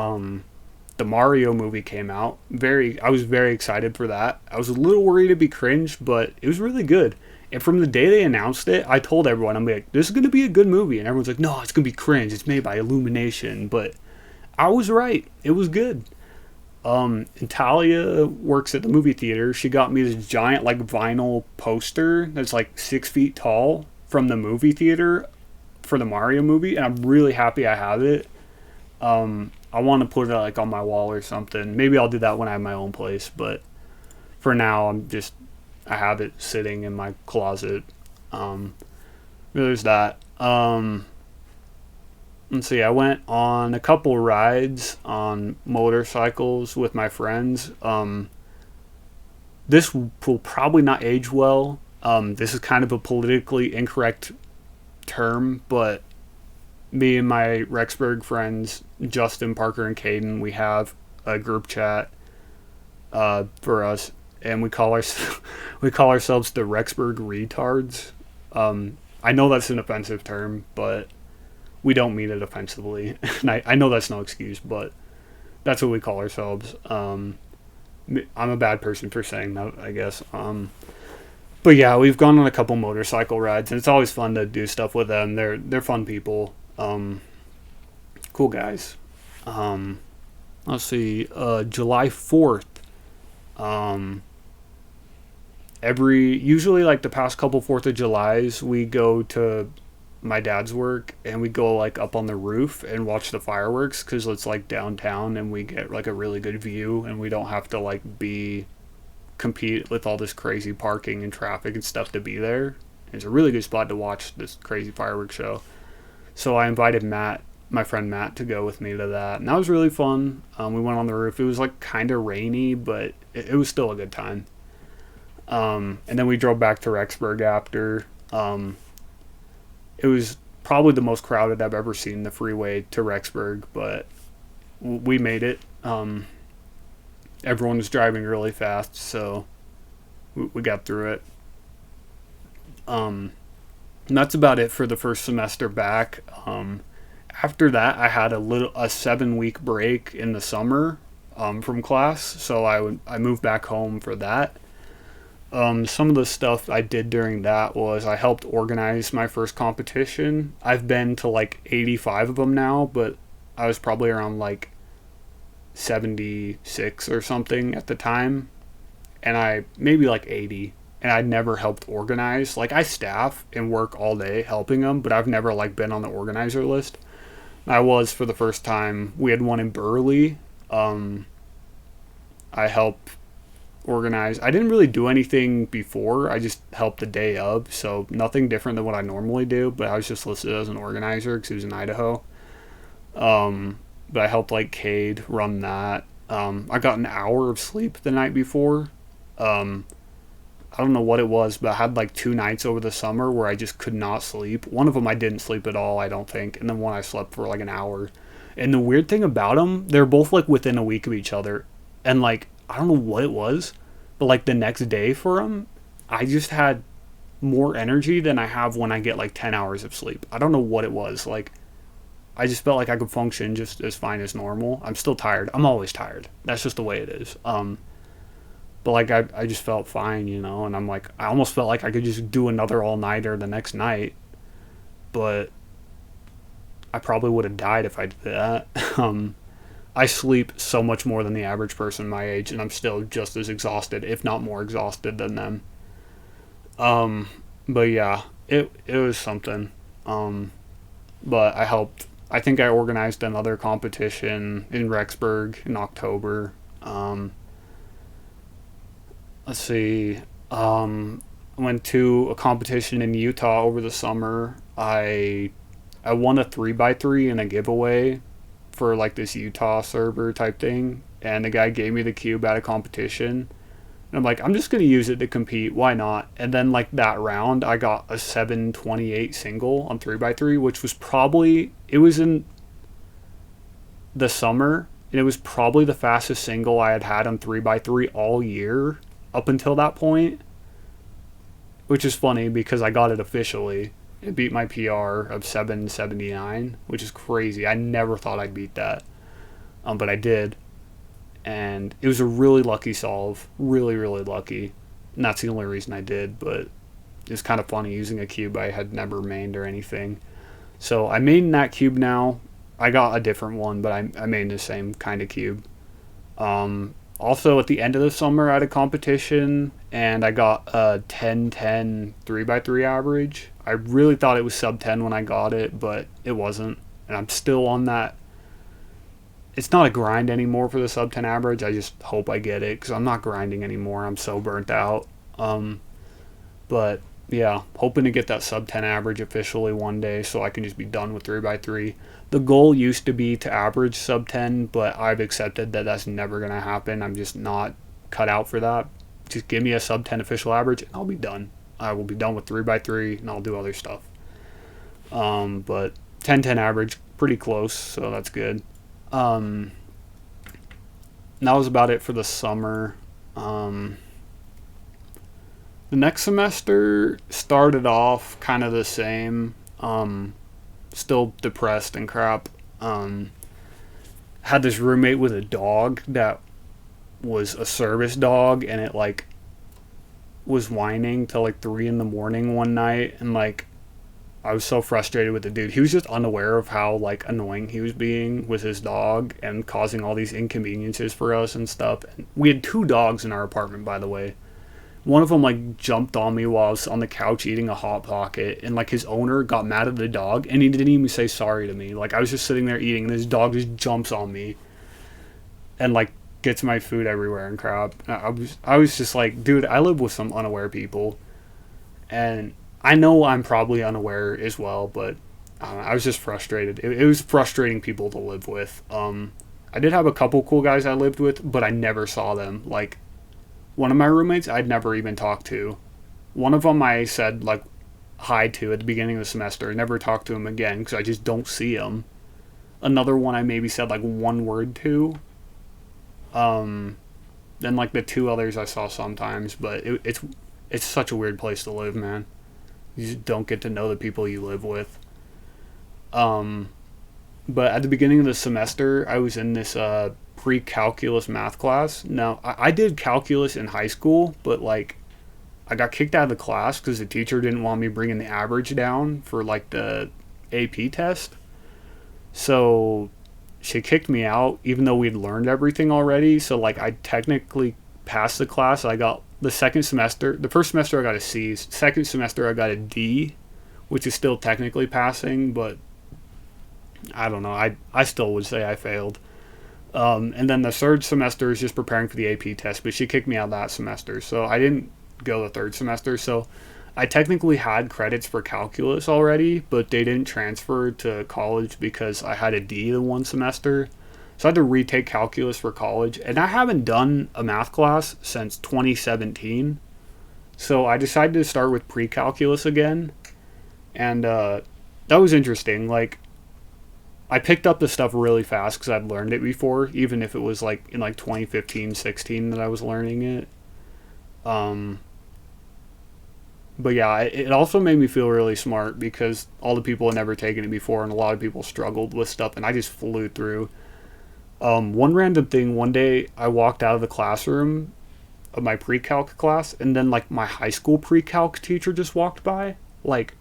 The Mario movie came out. I was very excited for that. I was a little worried it'd be cringe, but it was really good. And from the day they announced it, I told everyone, I'm like, this is going to be a good movie. And everyone's like, no, it's going to be cringe. It's made by Illumination. But I was right. It was good. And Talia works at the movie theater. She got me this giant, like, vinyl poster that's, like, 6 feet tall from the movie theater for the Mario movie. And I'm really happy I have it. I want to put it, like, on my wall or something. Maybe I'll do that when I have my own place. But for now, I have it sitting in my closet. There's that. Let's see, I went on a couple rides on motorcycles with my friends. This will probably not age well. This is kind of a politically incorrect term, but me and my Rexburg friends, Justin, Parker, and Caden, we have a group chat for us, and we call ourselves the Rexburg Retards. I know that's an offensive term, but we don't mean it offensively. And I know that's no excuse, but that's what we call ourselves. I'm a bad person for saying that, I guess. But yeah, we've gone on a couple motorcycle rides, and it's always fun to do stuff with them. They're fun people. Cool guys. Let's see. July 4th. Usually like the past couple 4th of Julys, we go to my dad's work and we go like up on the roof and watch the fireworks because it's like downtown and we get like a really good view and we don't have to like compete with all this crazy parking and traffic and stuff to be there. It's a really good spot to watch this crazy fireworks show. So I invited my friend Matt, to go with me to that, and that was really fun. We went on the roof. It was like kind of rainy, but it was still a good time. And then we drove back to Rexburg after. It was probably the most crowded I've ever seen the freeway to Rexburg, but we made it. Everyone was driving really fast, so we got through it. And that's about it for the first semester back. After that, I had a 7-week break in the summer from class, so I moved back home for that. Some of the stuff I did during that was I helped organize my first competition. I've been to like 85 of them now, but I was probably around like 76 or something at the time, and I maybe like 80, and I'd never helped organize. Like, I staff and work all day helping them, but I've never like been on the organizer list. I was for the first time. We had one in Burley. I helped organize. I didn't really do anything before. I just helped the day of, so nothing different than what I normally do, but I was just listed as an organizer because it was in Idaho. But I helped like Cade run that. I got an hour of sleep the night before. I don't know what it was, but I had like 2 nights over the summer where I just could not sleep. One of them I didn't sleep at all, I don't think, and then one I slept for like an hour. And the weird thing about them, they're both like within a week of each other. And like, I don't know what it was, but like the next day for them, I just had more energy than I have when I get like 10 hours of sleep. I don't know what it was. Like, I just felt like I could function just as fine as normal. I'm still tired. I'm always tired. That's just the way it is. But like, I just felt fine, and I'm like, I almost felt like I could just do another all-nighter the next night, but I probably would have died if I did that. I sleep so much more than the average person my age, and I'm still just as exhausted, if not more exhausted than them. But yeah, it was something. But I think I organized another competition in Rexburg in October. Let's see. I went to a competition in Utah over the summer. I won a 3x3 in a giveaway for like this Utah server type thing, and the guy gave me the cube at a competition. And I'm like, I'm just gonna use it to compete. Why not? And then like that round, I got a 728 single on 3x3, which was probably it was in the summer, and it was probably the fastest single I had had on 3x3 all year up until that point, which is funny because I got it officially. It beat my PR of 779, which is crazy. I never thought I'd beat that, but I did, and it was a really lucky solve, really really lucky. And that's the only reason I did, but it's kind of funny using a cube I had never mained or anything. So I mained that cube now. I got a different one, but I made the same kind of cube. Also, at the end of the summer, I had a competition, and I got a 10-10 3x3 average. I really thought it was sub 10 when I got it, but it wasn't. And I'm still on that. It's not a grind anymore for the sub 10 average. I just hope I get it because I'm not grinding anymore. I'm so burnt out. But yeah, hoping to get that sub 10 average officially one day so I can just be done with 3x3. The goal used to be to average sub 10, but I've accepted that that's never going to happen. I'm just not cut out for that. Just give me a sub 10 official average and I'll be done. I will be done with 3x3 and I'll do other stuff. But 10-10 average, pretty close, so that's good. And that was about it for the summer. The next semester started off kind of the same. Still depressed and crap. Had this roommate with a dog that was a service dog, and it like was whining till like 3 in the morning one night, and like I was so frustrated with the dude. He was just unaware of how like annoying he was being with his dog and causing all these inconveniences for us and stuff. And we had 2 dogs in our apartment, by the way. One of them like jumped on me while I was on the couch eating a hot pocket, and like his owner got mad at the dog, and he didn't even say sorry to me. Like I was just sitting there eating, and this dog just jumps on me, and like gets my food everywhere and crap. I was just like, dude, I live with some unaware people, and I know I'm probably unaware as well, but I was just frustrated. It was frustrating people to live with. I did have a couple cool guys I lived with, but I never saw them. Like one of my roommates I'd never even talked to. One of them I said like hi to at the beginning of the semester. I never talked to him again because I just don't see him. Another one I maybe said like one word to. Then like the 2 others I saw sometimes, but it's such a weird place to live, man. You just don't get to know the people you live with. But at the beginning of the semester, I was in this pre-calculus math class. Now, I did calculus in high school, but like I got kicked out of the class because the teacher didn't want me bringing the average down for like the AP test. So she kicked me out, even though we'd learned everything already. So like I technically passed the class. I got the first semester I got a C. Second semester I got a D, which is still technically passing, but I don't know. I still would say I failed. And then the third semester is just preparing for the AP test, but she kicked me out that semester, so I didn't go the third semester. So I technically had credits for calculus already, but they didn't transfer to college because I had a D the one semester. So I had to retake calculus for college, and I haven't done a math class since 2017. So I decided to start with pre-calculus again, and that was interesting. Like I picked up the stuff really fast because I'd learned it before, even if it was like in like 2015, 16 that I was learning it. But yeah, it also made me feel really smart because all the people had never taken it before, and a lot of people struggled with stuff, and I just flew through. One random thing, one day I walked out of the classroom of my pre-calc class, and then like my high school pre-calc teacher just walked by. Like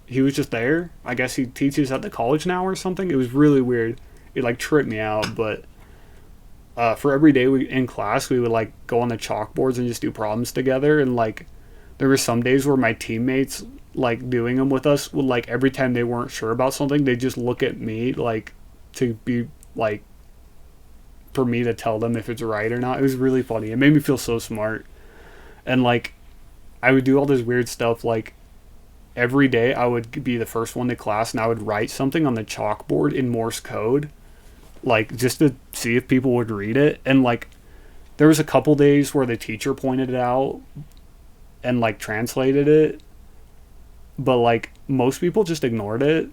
he was just there. I guess he teaches at the college now or something. It was really weird. It like tripped me out, but for every day in class, we would like go on the chalkboards and just do problems together, and like there were some days where my teammates like doing them with us would like every time they weren't sure about something, they'd just look at me like to be like for me to tell them if it's right or not. It was really funny. It made me feel so smart. And like I would do all this weird stuff. Like every day I would be the first one to class and I would write something on the chalkboard in Morse code, like just to see if people would read it. And like there was a couple days where the teacher pointed it out and like translated it, but like most people just ignored it,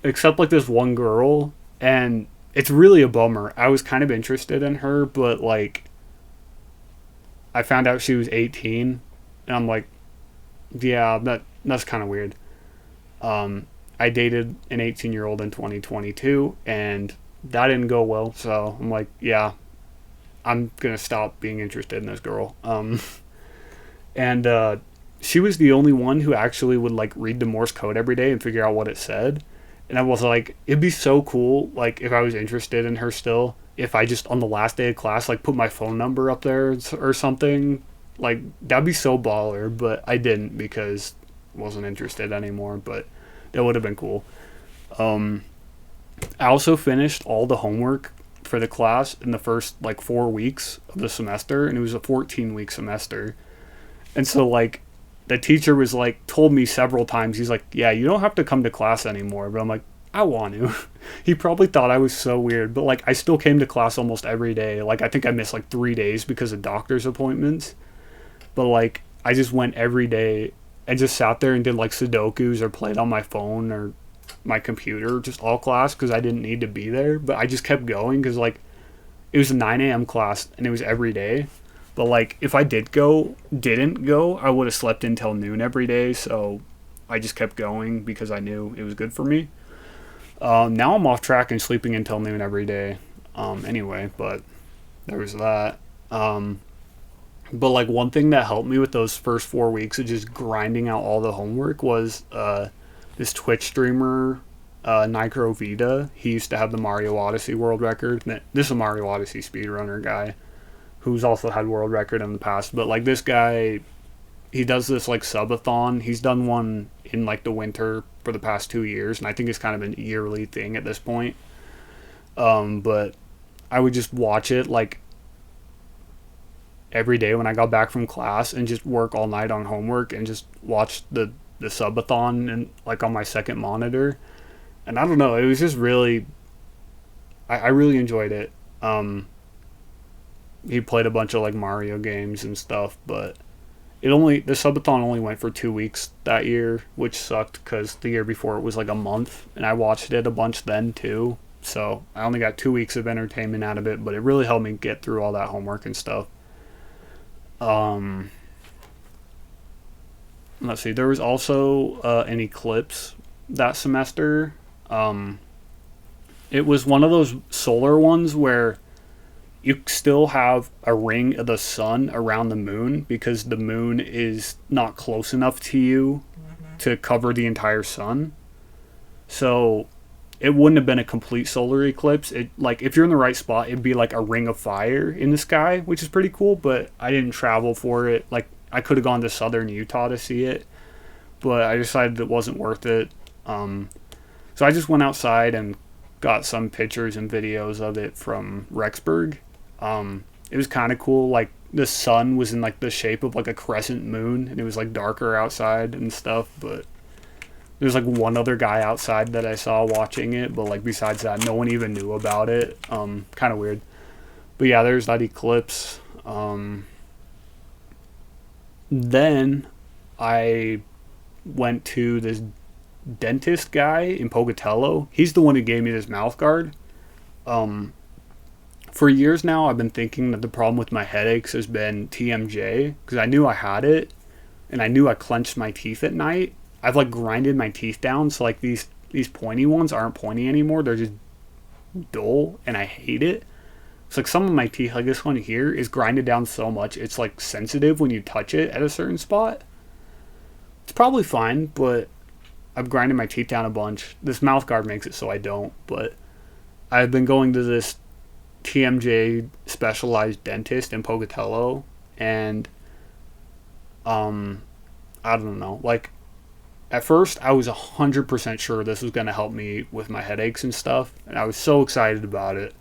except like this one girl. And it's really a bummer. I was kind of interested in her, but like I found out she was 18, and I'm like, yeah, that's kind of weird. I dated an 18-year-old in 2022, and that didn't go well. So I'm like, yeah, I'm gonna stop being interested in this girl. And she was the only one who actually would like read the Morse code every day and figure out what it said. And I was like, it'd be so cool, like if I was interested in her still, if I just on the last day of class like put my phone number up there or something. Like that'd be so baller, but I didn't because I wasn't interested anymore. But that would have been cool. Um, I also finished all the homework for the class in the first like 4 weeks of the semester, and it was a 14-week semester. And so like the teacher was like told me several times, he's like, yeah, you don't have to come to class anymore. But I'm like, I want to. He probably thought I was so weird, but like I still came to class almost every day. Like I think I missed like 3 days because of doctor's appointments, but like I just went every day and just sat there and did like sudokus or played on my phone or my computer just all class because I didn't need to be there. But I just kept going because like it was a 9 a.m. class and it was every day. But like if I didn't go, I would have slept until noon every day. So I just kept going because I knew it was good for me. Now I'm off track and sleeping until noon every day. Anyway, but there was that. But like one thing that helped me with those first 4 weeks of just grinding out all the homework was this Twitch streamer, Nicrovita. He used to have the Mario Odyssey world record. This is a Mario Odyssey speedrunner guy who's also had world record in the past. But like this guy, he does this like subathon. He's done one in like the winter for the past 2 years, and I think it's kind of a yearly thing at this point. But I would just watch it like every day when I got back from class and just work all night on homework and just watch the subathon and like on my second monitor. And I don't know, it was just really I really enjoyed it. He played a bunch of like Mario games and stuff, but the subathon only went for 2 weeks that year, which sucked because the year before it was like a month, and I watched it a bunch then too. So I only got 2 weeks of entertainment out of it, but it really helped me get through all that homework and stuff. Um, let's see. There was also an eclipse that semester. Um, it was one of those solar ones where you still have a ring of the sun around the moon because the moon is not close enough to you to cover the entire sun. So it wouldn't have been a complete solar eclipse. It like if you're in the right spot, it'd be like a ring of fire in the sky, which is pretty cool. But I didn't travel for it. Like I could have gone to southern Utah to see it, but I decided it wasn't worth it. So I just went outside and got some pictures and videos of it from Rexburg. It was kind of cool. Like the sun was in like the shape of like a crescent moon, and it was like darker outside and stuff. But there's like one other guy outside that I saw watching it, but like besides that, no one even knew about it. Kind of weird. But yeah, there's that eclipse. Then I went to this dentist guy in Pocatello. He's the one who gave me this mouth guard. For years now, I've been thinking that the problem with my headaches has been TMJ because I knew I had it, and I knew I clenched my teeth at night. I've like grinded my teeth down, so like these pointy ones aren't pointy anymore. They're just dull, and I hate it. It's like some of my teeth, like this one here, is grinded down so much it's like sensitive when you touch it at a certain spot. It's probably fine, but I've grinded my teeth down a bunch. This mouth guard makes it so I don't, but I've been going to this TMJ specialized dentist in Pocatello, and I don't know, like at first I was 100% sure this was going to help me with my headaches and stuff, and I was so excited about it.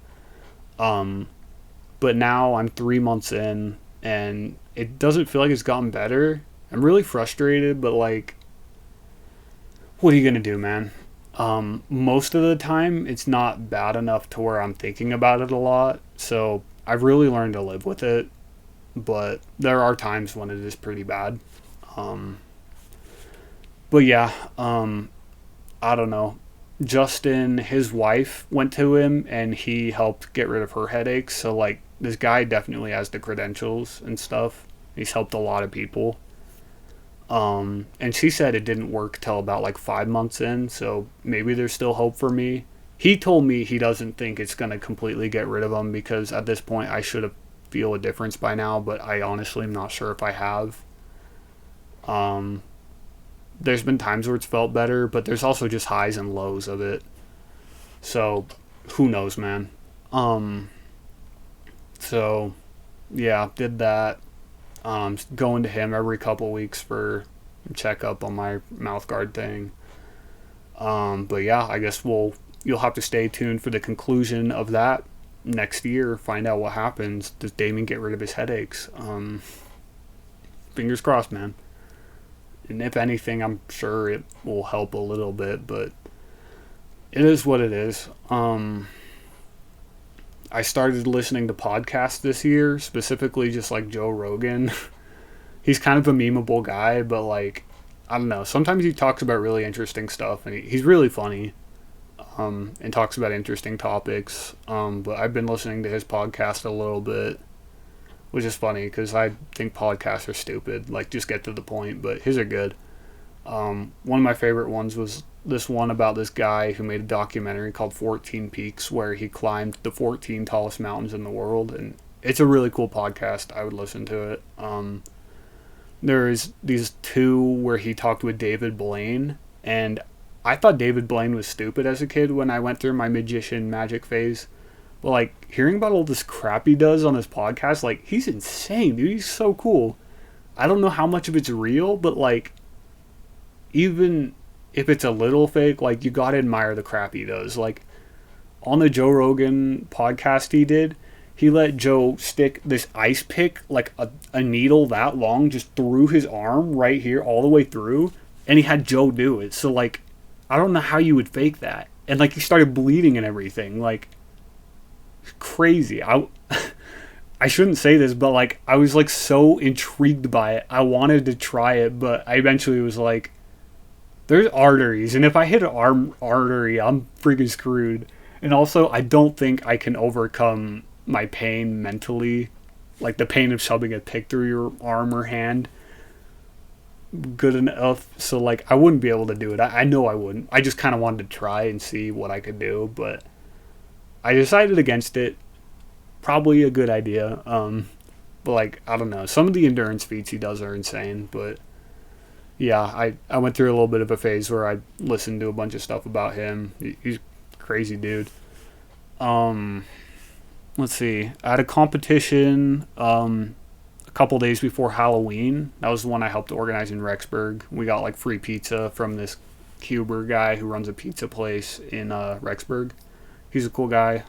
But now I'm 3 months in, and it doesn't feel like it's gotten better. I'm really frustrated, but like, what are you gonna do, man? Most of the time, it's not bad enough to where I'm thinking about it a lot. So I've really learned to live with it. But there are times when it is pretty bad. Um, but yeah, I don't know. Justin, his wife, went to him and he helped get rid of her headaches. So like, this guy definitely has the credentials and stuff. He's helped a lot of people. And she said it didn't work till about like 5 months in, so maybe there's still hope for me. He told me he doesn't think it's gonna completely get rid of them because at this point I should have feel a difference by now, but I honestly am not sure if I have. Um, there's been times where it's felt better, but there's also just highs and lows of it. So who knows, man. Um, so yeah, did that. Going to him every couple weeks for a checkup on my mouth guard thing. But yeah, I guess you'll have to stay tuned for the conclusion of that next year. Find out what happens. Does Damon get rid of his headaches? Fingers crossed, man. And if anything, I'm sure it will help a little bit, but it is what it is. I started listening to podcasts this year, specifically just like Joe Rogan. He's kind of a memeable guy, but like, I don't know. Sometimes he talks about really interesting stuff, and he's really funny, and talks about interesting topics. But I've been listening to his podcast a little bit, which is funny because I think podcasts are stupid. Like, just get to the point, but his are good. One of my favorite ones was this one about this guy who made a documentary called 14 Peaks, where he climbed the 14 tallest mountains in the world, and it's a really cool podcast. I would listen to it. There's these two where he talked with David Blaine, and I thought David Blaine was stupid as a kid when I went through my magician magic phase. But like, hearing about all this crap he does on his podcast, like, he's insane, dude. He's so cool. I don't know how much of it's real, but like, even if it's a little fake, like, you gotta admire the crap he does. Like, on the Joe Rogan podcast he let Joe stick this ice pick, like a needle that long, just through his arm right here, all the way through, and he had Joe do it. So like, I don't know how you would fake that. And like, he started bleeding and everything. Like, crazy. I shouldn't say this, but like, I was like so intrigued by it. I wanted to try it, but I eventually was like, there's arteries, and if I hit an artery, I'm freaking screwed. And also, I don't think I can overcome my pain mentally, like the pain of shoving a pick through your arm or hand, good enough. So like, I wouldn't be able to do it. I know I wouldn't. I just kind of wanted to try and see what I could do, but I decided against it. Probably a good idea. But like, I don't know. Some of the endurance feats he does are insane, but yeah, I went through a little bit of a phase where I listened to a bunch of stuff about him. He's a crazy dude. Let's see. I had a competition a couple days before Halloween. That was the one I helped organize in Rexburg. We got like free pizza from this Cuber guy who runs a pizza place in Rexburg. He's a cool guy.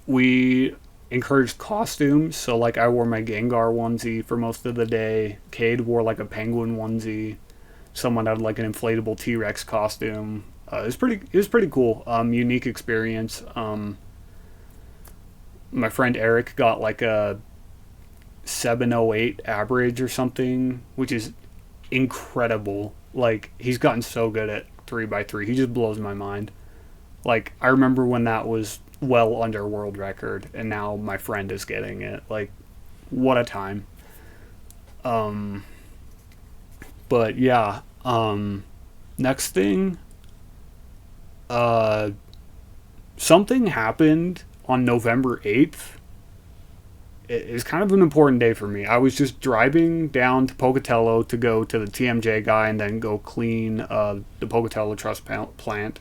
We encouraged costumes, so like, I wore my Gengar onesie for most of the day. Cade wore like a penguin onesie. Someone had like an inflatable T-Rex costume. It was pretty cool. Unique experience. My friend Eric got like a 708 average or something, which is incredible. Like, he's gotten so good at 3x3. He just blows my mind. Like, I remember when that was well under world record, and now my friend is getting it. Like, what a time. But yeah, next thing, something happened on November 8th. It's kind of an important day for me. I was just driving down to Pocatello to go to the TMJ guy and then go clean the Pocatello Trust plant.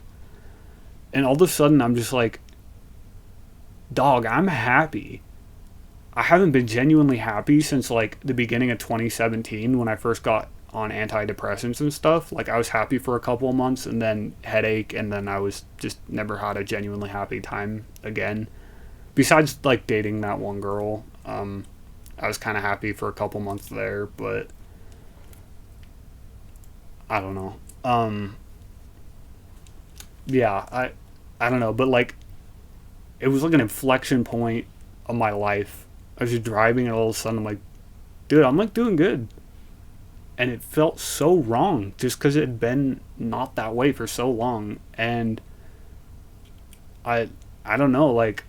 And all of a sudden, I'm just like, dog, I'm happy. I haven't been genuinely happy since like the beginning of 2017 when I first got on antidepressants and stuff. Like, I was happy for a couple of months and then headache, and then I was just never had a genuinely happy time again. besides like dating that one girl, I was kind of happy for a couple months there, but I don't know. Yeah, I don't know, but like it was like an inflection point of my life. I was just driving, and all of a sudden I'm like, dude, I'm like doing good, and it felt so wrong just because it had been not that way for so long, and I I don't know, like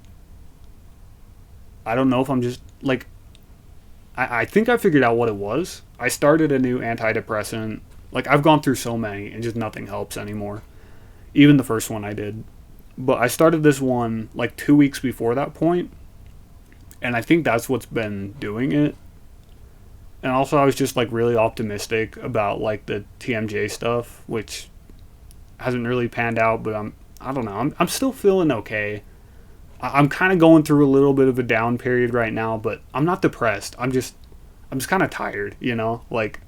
I don't know if I'm just like I think I figured out what it was. I started a new antidepressant. Like I've gone through so many, and just nothing helps anymore. Even the first one I did. But I started this one like 2 weeks before that point, and I think that's what's been doing it. And also, I was just like really optimistic about like the TMJ stuff, which hasn't really panned out. But I don't know. I'm still feeling okay. I'm kind of going through a little bit of a down period right now, but I'm not depressed. I'm just kind of tired. Like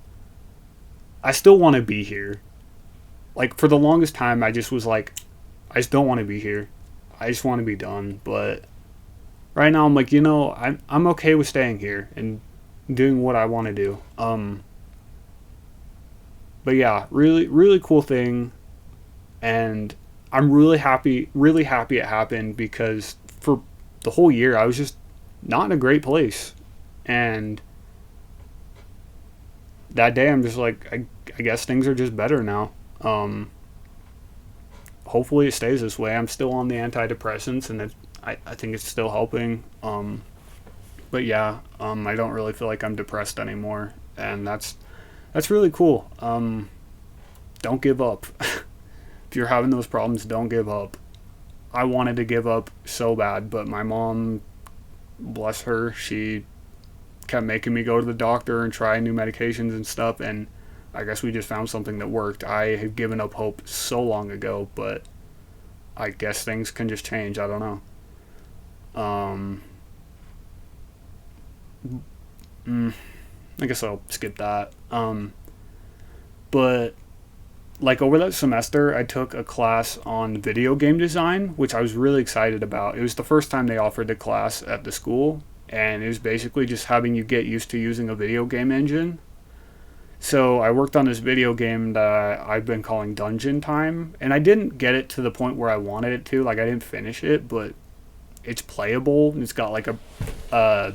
I still want to be here. Like for the longest time, I just was like, I just don't want to be here. I just want to be done. But right now, I'm like, I'm okay with staying here and doing what I want to do. But yeah, really, really cool thing, and I'm really happy it happened because for the whole year I was just not in a great place, and that day I'm just like, I guess things are just better now. Hopefully it stays this way. I'm still on the antidepressants, and I think it's still helping. But yeah, I don't really feel like I'm depressed anymore, and that's really cool. Don't give up. If you're having those problems, don't give up. I wanted to give up so bad, but my mom, bless her, she kept making me go to the doctor and try new medications and stuff, and I guess we just found something that worked. I had given up hope so long ago, but I guess things can just change. I don't know. I guess I'll skip that. But like over that semester, I took a class on video game design, which I was really excited about. It was the first time they offered the class at the school, and it was basically just having you get used to using a video game engine. So I worked on this video game that I've been calling Dungeon Time, and I didn't get it to the point where I wanted it to. Like I didn't finish it, but it's playable. It's got like a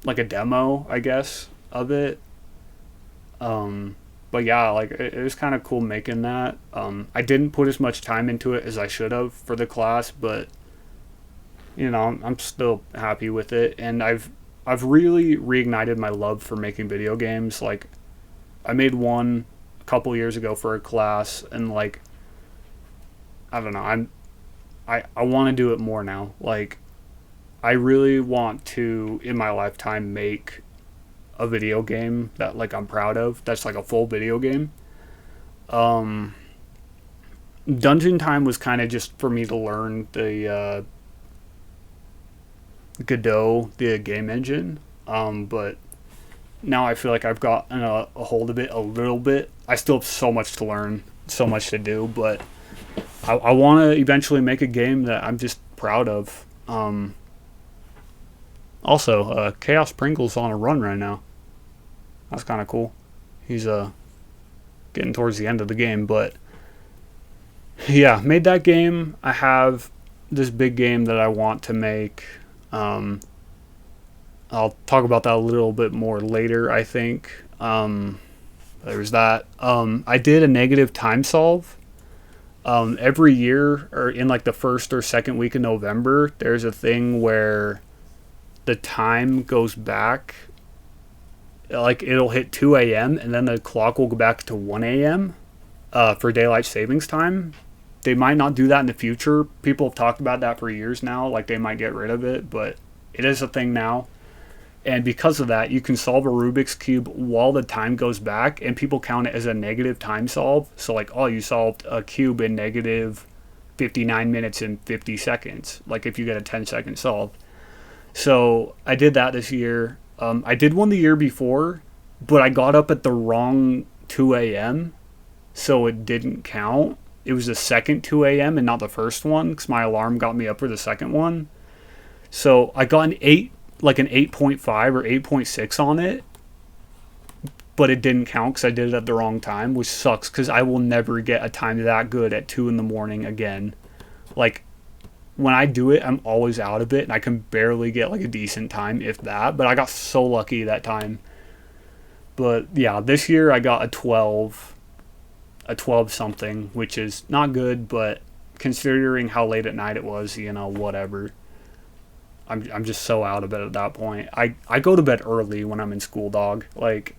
demo, I guess, of it. But yeah, like it was kind of cool making that. I didn't put as much time into it as I should have for the class, but I'm still happy with it, and I've really reignited my love for making video games. Like I made one a couple years ago for a class, and like I don't know, I want to do it more now. Like I really want to in my lifetime make a video game that like I'm proud of. That's like a full video game. Dungeon Time was kind of just for me to learn the Godot, the game engine. But now I feel like I've gotten a hold of it a little bit. I still have so much to learn, so much to do, but I want to eventually make a game that I'm just proud of. Also, Chaos Pringle's on a run right now. That's kind of cool. He's getting towards the end of the game, but yeah, made that game. I have this big game that I want to make. I'll talk about that a little bit more later, I think. There's that. I did a negative time solve. Every year, or in like the first or second week of November, there's a thing where the time goes back. Like it'll hit 2 a.m. and then the clock will go back to 1 a.m. For daylight savings time. They might not do that in the future. People have talked about that for years now. Like they might get rid of it, but it is a thing now. And because of that, you can solve a Rubik's Cube while the time goes back, and people count it as a negative time solve. So like, oh, you solved a cube in negative 59 minutes and 50 seconds. Like if you get a 10-second solve. So I did that this year. I did one the year before, but I got up at the wrong 2 a.m. so it didn't count. it was the second 2 a.m. and not the first one because my alarm got me up for the second one. So I got an 8.5 or 8.6 on it, but it didn't count because I did it at the wrong time, which sucks because I will never get a time that good at 2 in the morning again. Like, when I do it, I'm always out of it, and I can barely get like a decent time, if that. But I got so lucky that time. But yeah, this year I got a 12 something, which is not good, but considering how late at night it was, whatever. I'm just so out of it at that point. I go to bed early when I'm in school, dog. Like,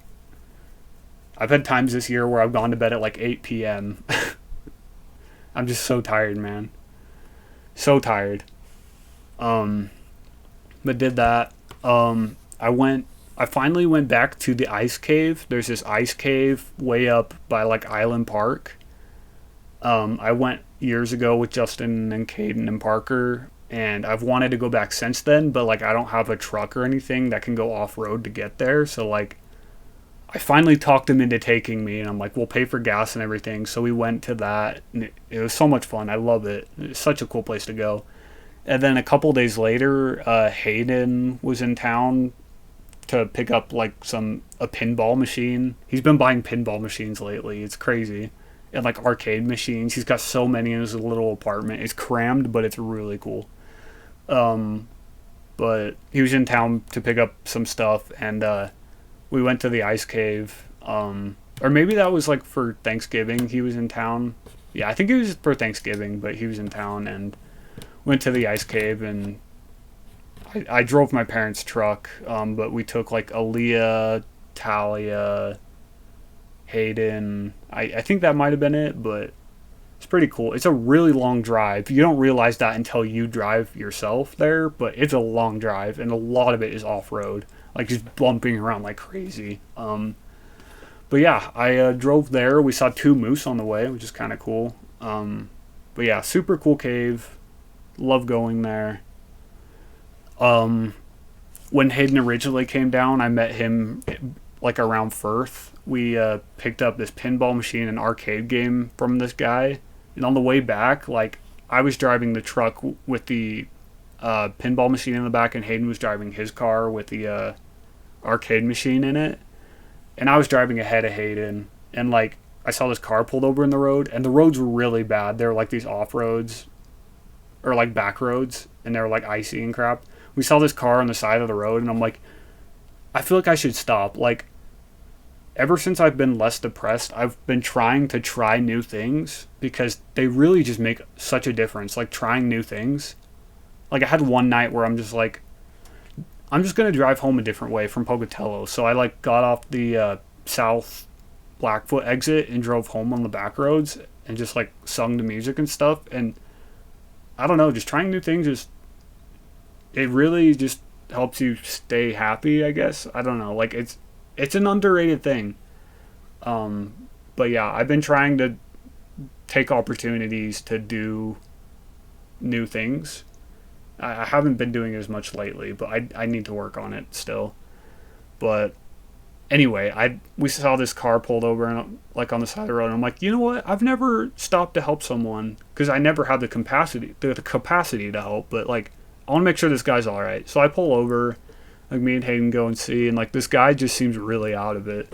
I've had times this year where I've gone to bed at like 8 p.m. I'm just so tired, man. So tired. But did that. I finally went back to the ice cave. There's this ice cave way up by like Island Park. I went years ago with Justin and Caden and Parker, and I've wanted to go back since then, but like I don't have a truck or anything that can go off-road to get there. So like I finally talked him into taking me, and I'm like, we'll pay for gas and everything. So we went to that, and it was so much fun. I love it. It's such a cool place to go. And then a couple days later, Hayden was in town to pick up like a pinball machine. He's been buying pinball machines lately. It's crazy. And like arcade machines. He's got so many in his little apartment. It's crammed, but it's really cool. But he was in town to pick up some stuff, and we went to the ice cave. Or maybe that was like for Thanksgiving. He was in town. Yeah, I think it was for Thanksgiving, but he was in town and went to the ice cave, and I drove my parents' truck, but we took like Aaliyah, Talia, Hayden. I think that might have been it, but it's pretty cool. It's a really long drive. You don't realize that until you drive yourself there, but it's a long drive, and a lot of it is off-road, like just bumping around like crazy. But yeah, I drove there. We saw 2 moose on the way, which is kind of cool. But yeah, super cool cave. Love going there. When Hayden originally came down, I met him like around Firth. We picked up this pinball machine and arcade game from this guy, and on the way back, like I was driving the truck with the pinball machine in the back, and Hayden was driving his car with the arcade machine in it, and I was driving ahead of Hayden, and like I saw this car pulled over in the road, and the roads were really bad. They were like these off roads or like back roads, and they were like icy and crap. We saw this car on the side of the road, and I'm like, I feel like I should stop. Like, ever since I've been less depressed, I've been trying to try new things because they really just make such a difference. Like, trying new things. Like, I had one night where I'm just like, I'm just going to drive home a different way from Pocatello. So I, like, got off the South Blackfoot exit and drove home on the back roads and just, like, sung the music and stuff. And I don't know, just trying new things is, it really just helps you stay happy, I guess. I don't know, like it's an underrated thing. But yeah, I've been trying to take opportunities to do new things. I haven't been doing it as much lately, but I need to work on it still. But anyway, we saw this car pulled over and like on the side of the road, and I'm like, you know what? I've never stopped to help someone because I never had the capacity to help. But like, I want to make sure this guy's all right. So I pull over, like me and Hayden go and see, and like this guy just seems really out of it.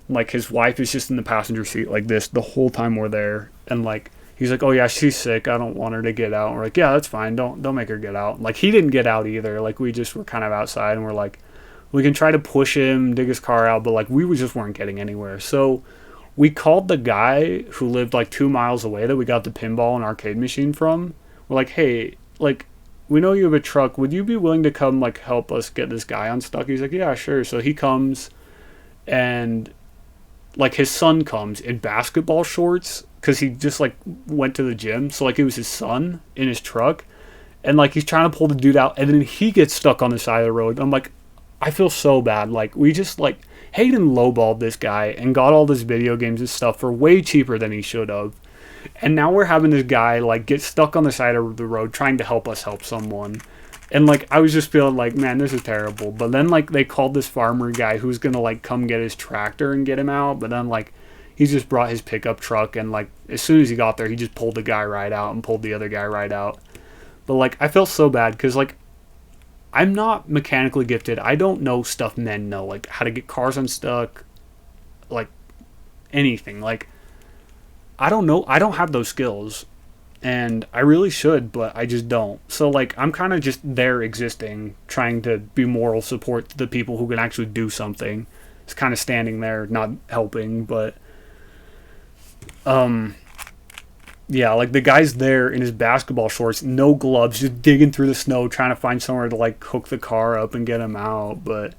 Like his wife is just in the passenger seat like this the whole time we're there, and like he's like, oh yeah, she's sick. I don't want her to get out. And we're like, yeah, that's fine. Don't make her get out. Like he didn't get out either. Like we just were kind of outside, and we're like, we can try to push him, dig his car out, but like just weren't getting anywhere. So we called the guy who lived like 2 miles away that we got the pinball and arcade machine from. We're like, hey, like, we know you have a truck. Would you be willing to come like help us get this guy unstuck? He's like, yeah, sure. So he comes, and like his son comes in basketball shorts because he just like went to the gym. So like it was his son in his truck, and like he's trying to pull the dude out, and then he gets stuck on the side of the road. I'm like, I feel so bad. Like we just like Hayden lowballed this guy and got all this video games and stuff for way cheaper than he should have. And now we're having this guy like get stuck on the side of the road trying to help us help someone. And like I was just feeling like, man, this is terrible. But then like they called this farmer guy who's gonna like come get his tractor and get him out. But then like he just brought his pickup truck, and like as soon as he got there, he just pulled the guy right out and pulled the other guy right out. But like I felt so bad because like I'm not mechanically gifted. I don't know stuff men know, like how to get cars unstuck, like anything. Like I don't know. I don't have those skills, and I really should, but I just don't. So like I'm kind of just there existing, trying to be moral support to the people who can actually do something. It's kind of standing there, not helping, but yeah, like the guy's there in his basketball shorts, no gloves, just digging through the snow, trying to find somewhere to like hook the car up and get him out. But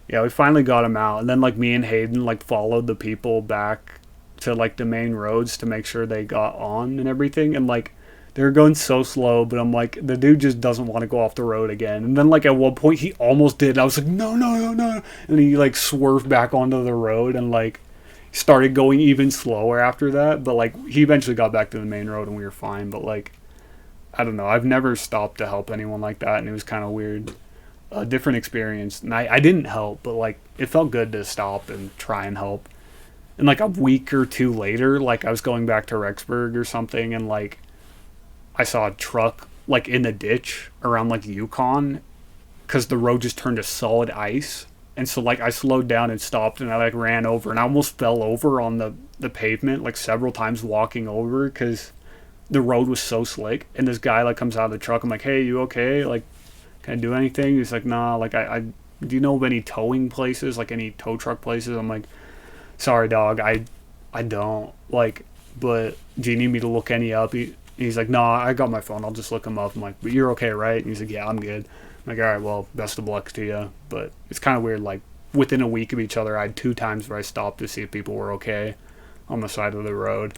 yeah, we finally got him out, and then like me and Hayden like followed the people back to like the main roads to make sure they got on and everything, and like they were going so slow, but I'm like, the dude just doesn't want to go off the road again. And then like at one point he almost did. I was like, no, no, no, no, and he like swerved back onto the road and like started going even slower after that. But like he eventually got back to the main road and we were fine. But like I don't know, I've never stopped to help anyone like that, and it was kind of weird. A different experience, and I didn't help, but like it felt good to stop and try and help. And like a week or two later, like I was going back to Rexburg or something, and like I saw a truck like in the ditch around like Yukon because the road just turned to solid ice. And so like I slowed down and stopped, and I like ran over, and I almost fell over on the pavement like several times walking over because the road was so slick. And this guy like comes out of the truck. I'm like, hey, you okay? Like, can I do anything? He's like, nah. Like I do you know of any towing places, like any tow truck places? I'm like, sorry, dog. I don't like, but do you need me to look any up? He's like, no, I got my phone. I'll just look them up. I'm like, but you're okay, right? And he's like, yeah, I'm good. I'm like, all right, well, best of luck to you. But it's kind of weird. Like within a week of each other, I had 2 times where I stopped to see if people were okay on the side of the road.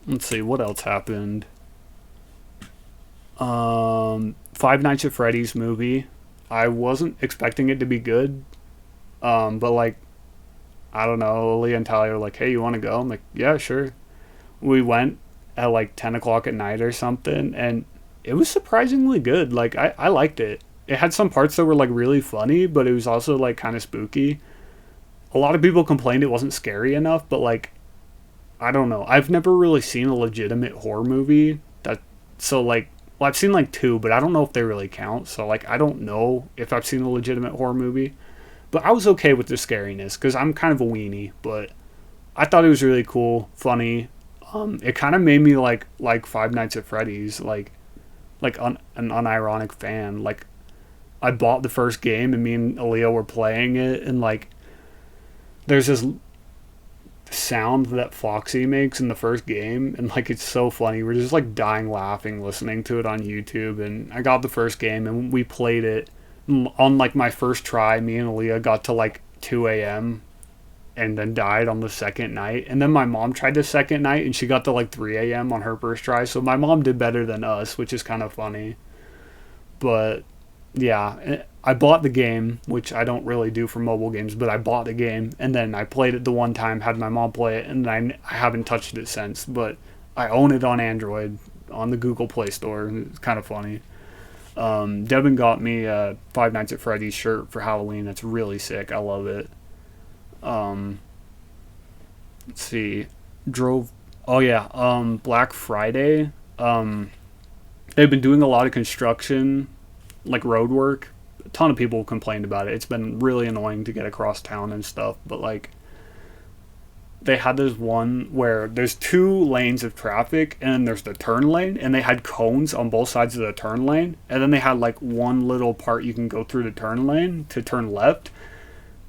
Let's see what else happened. Five Nights at Freddy's movie. I wasn't expecting it to be good. But like, I don't know, Leah and Talia were like, hey, you want to go? I'm like, yeah, sure. We went at like 10 o'clock at night or something, and it was surprisingly good. Like, I liked it. It had some parts that were like really funny, but it was also like kind of spooky. A lot of people complained it wasn't scary enough, but like, I don't know. I've never really seen a legitimate horror movie that, so like, well, I've seen like 2, but I don't know if they really count. So like, I don't know if I've seen a legitimate horror movie. But I was okay with the scariness because I'm kind of a weenie. But I thought it was really cool, funny. It kind of made me like Five Nights at Freddy's, like an unironic fan. Like I bought the first game and me and Aaliyah were playing it, and like there's this sound that Foxy makes in the first game, and like it's so funny. We're just like dying laughing listening to it on YouTube. And I got the first game and we played it. On like my first try, me and Aaliyah got to like 2 a.m. and then died on the second night. And then my mom tried the second night and she got to like 3 a.m. on her first try. So my mom did better than us, which is kind of funny. But yeah, I bought the game, which I don't really do for mobile games, but I bought the game and then I played it the one time, had my mom play it, and I haven't touched it since. But I own it on Android on the Google Play Store. It's kind of funny. Devin got me a Five Nights at Freddy's shirt for Halloween. That's really sick. I love it. Let's see. Oh yeah. Black Friday. They've been doing a lot of construction, like road work. A ton of people complained about it. It's been really annoying to get across town and stuff. But like, they had this one where there's 2 lanes of traffic and there's the turn lane, and they had cones on both sides of the turn lane, and then they had like one little part you can go through the turn lane to turn left.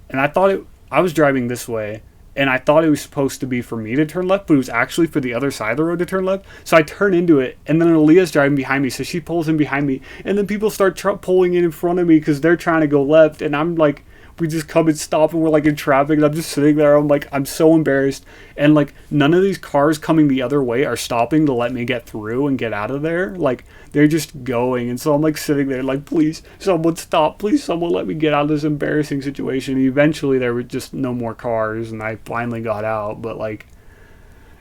And I was driving this way, and I thought it was supposed to be for me to turn left, but it was actually for the other side of the road to turn left. So I turn into it, and then Aaliyah's driving behind me, so she pulls in behind me, and then people start pulling in front of me because they're trying to go left, and I'm like, we just come and stop, and we're like in traffic, and I'm just sitting there. I'm like, I'm so embarrassed. And like, none of these cars coming the other way are stopping to let me get through and get out of there. Like, they're just going. And so I'm like sitting there like, please, someone stop. Please, someone let me get out of this embarrassing situation. And eventually there were just no more cars, and I finally got out. But like,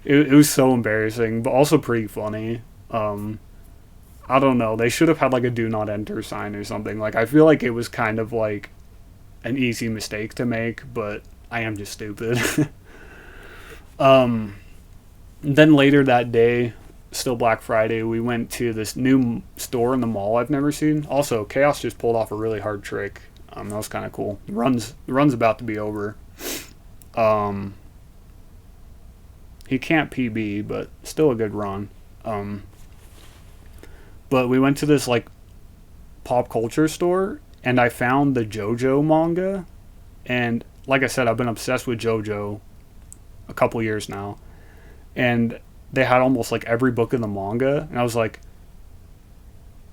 it was so embarrassing, but also pretty funny. I don't know. They should have had like a do not enter sign or something. Like, I feel like it was kind of like an easy mistake to make, but I am just stupid. um, then later that day, still Black Friday, we went to this new store in the mall I've never seen. Also, Chaos just pulled off a really hard trick. That was kind of cool. The run's about to be over. He can't PB, but still a good run. But we went to this like pop culture store, and I found the JoJo manga. And like I said, I've been obsessed with JoJo a couple years now. And they had almost like every book in the manga, and I was like,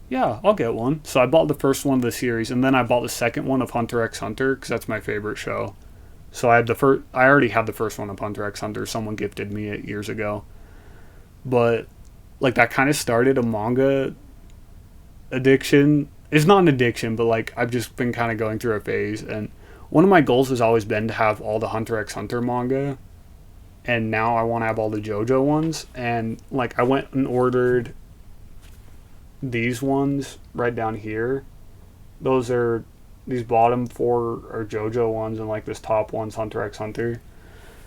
yeah, I'll get one. So I bought the first one of the series, and then I bought the second one of Hunter x Hunter because that's my favorite show. So I already had the first one of Hunter x Hunter. Someone gifted me it years ago, but like that kind of started a manga addiction. It's not an addiction, but like I've just been kind of going through a phase, and one of my goals has always been to have all the Hunter x Hunter manga, and now I want to have all the JoJo ones. And like I went and ordered these ones right down here. These bottom four are JoJo ones, and like this top one's Hunter x Hunter.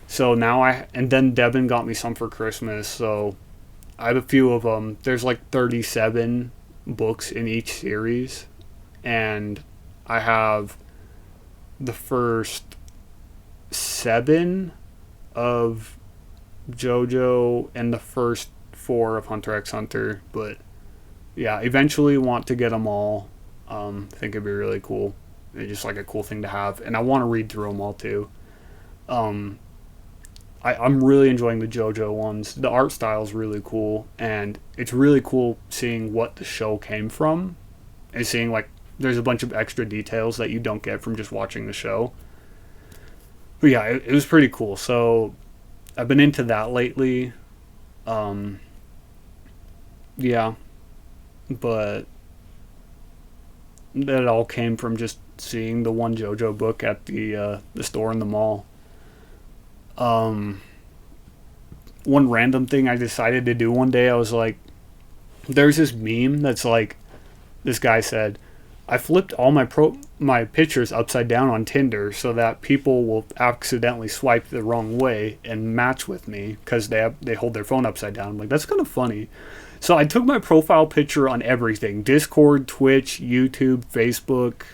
So now and then Devin got me some for Christmas, so I have a few of them. There's like 37 books in each series, and I have the first 7 of JoJo and the first 4 of Hunter x Hunter. But yeah, eventually want to get them all. Think it'd be really cool. It's just like a cool thing to have, and I want to read through them all too. I'm really enjoying the JoJo ones. The art style is really cool, and it's really cool seeing what the show came from, and seeing like there's a bunch of extra details that you don't get from just watching the show. But yeah, it was pretty cool. So I've been into that lately. Yeah, but that all came from just seeing the one JoJo book at the store in the mall. One random thing I decided to do one day, I was like, there's this meme that's like, this guy said, I flipped all my pictures upside down on Tinder so that people will accidentally swipe the wrong way and match with me because they hold their phone upside down. I'm like, that's kind of funny. So I took my profile picture on everything: Discord, Twitch, YouTube, Facebook,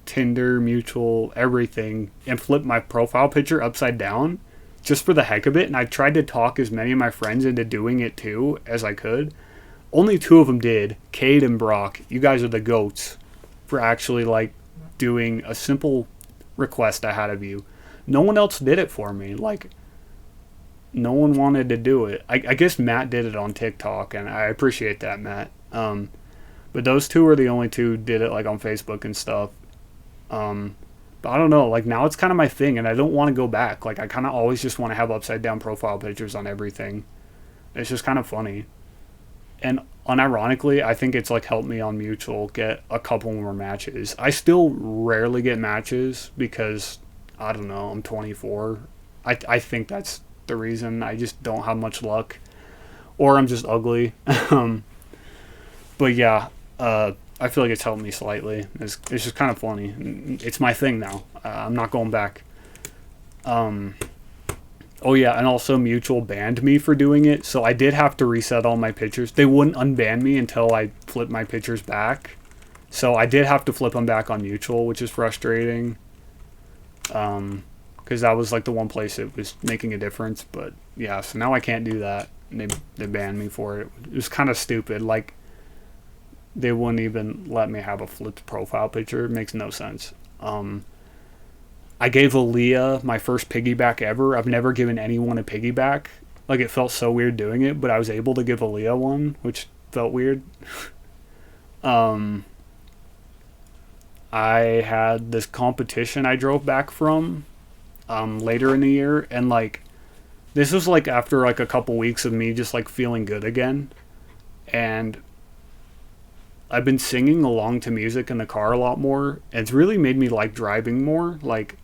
Tinder, Mutual, everything, and flipped my profile picture upside down just for the heck of it. And I tried to talk as many of my friends into doing it too as I could. Only 2 of them did, Cade and Brock. You guys are the goats for actually like doing a simple request I had of you. No one else did it for me. Like, no one wanted to do it. I guess Matt did it on TikTok, and I appreciate that, Matt. But those 2 were the only 2 who did it like on Facebook and stuff. But I don't know, like now it's kind of my thing, and I don't want to go back. Like I kind of always just want to have upside down profile pictures on everything. It's just kind of funny. And unironically, I think it's like helped me on Mutual get a couple more matches. I still rarely get matches because, I don't know, I'm 24. I think that's the reason. I just don't have much luck. Or I'm just ugly. But yeah, I feel like it's helped me slightly. It's just kind of funny. It's my thing now. I'm not going back. Oh yeah, and also Mutual banned me for doing it, so I did have to reset all my pictures. They wouldn't unban me until I flipped my pictures back. So I did have to flip them back on Mutual, which is frustrating. Because that was like the one place it was making a difference. But yeah, so now I can't do that. And they banned me for it. It was kind of stupid. Like, they wouldn't even let me have a flipped profile picture. It makes no sense. I gave Aaliyah my first piggyback ever. I've never given anyone a piggyback. Like, it felt so weird doing it, but I was able to give Aaliyah one, which felt weird. I had this competition I drove back from later in the year, and like this was like after like a couple weeks of me just like feeling good again, and I've been singing along to music in the car a lot more. It's really made me like driving more, like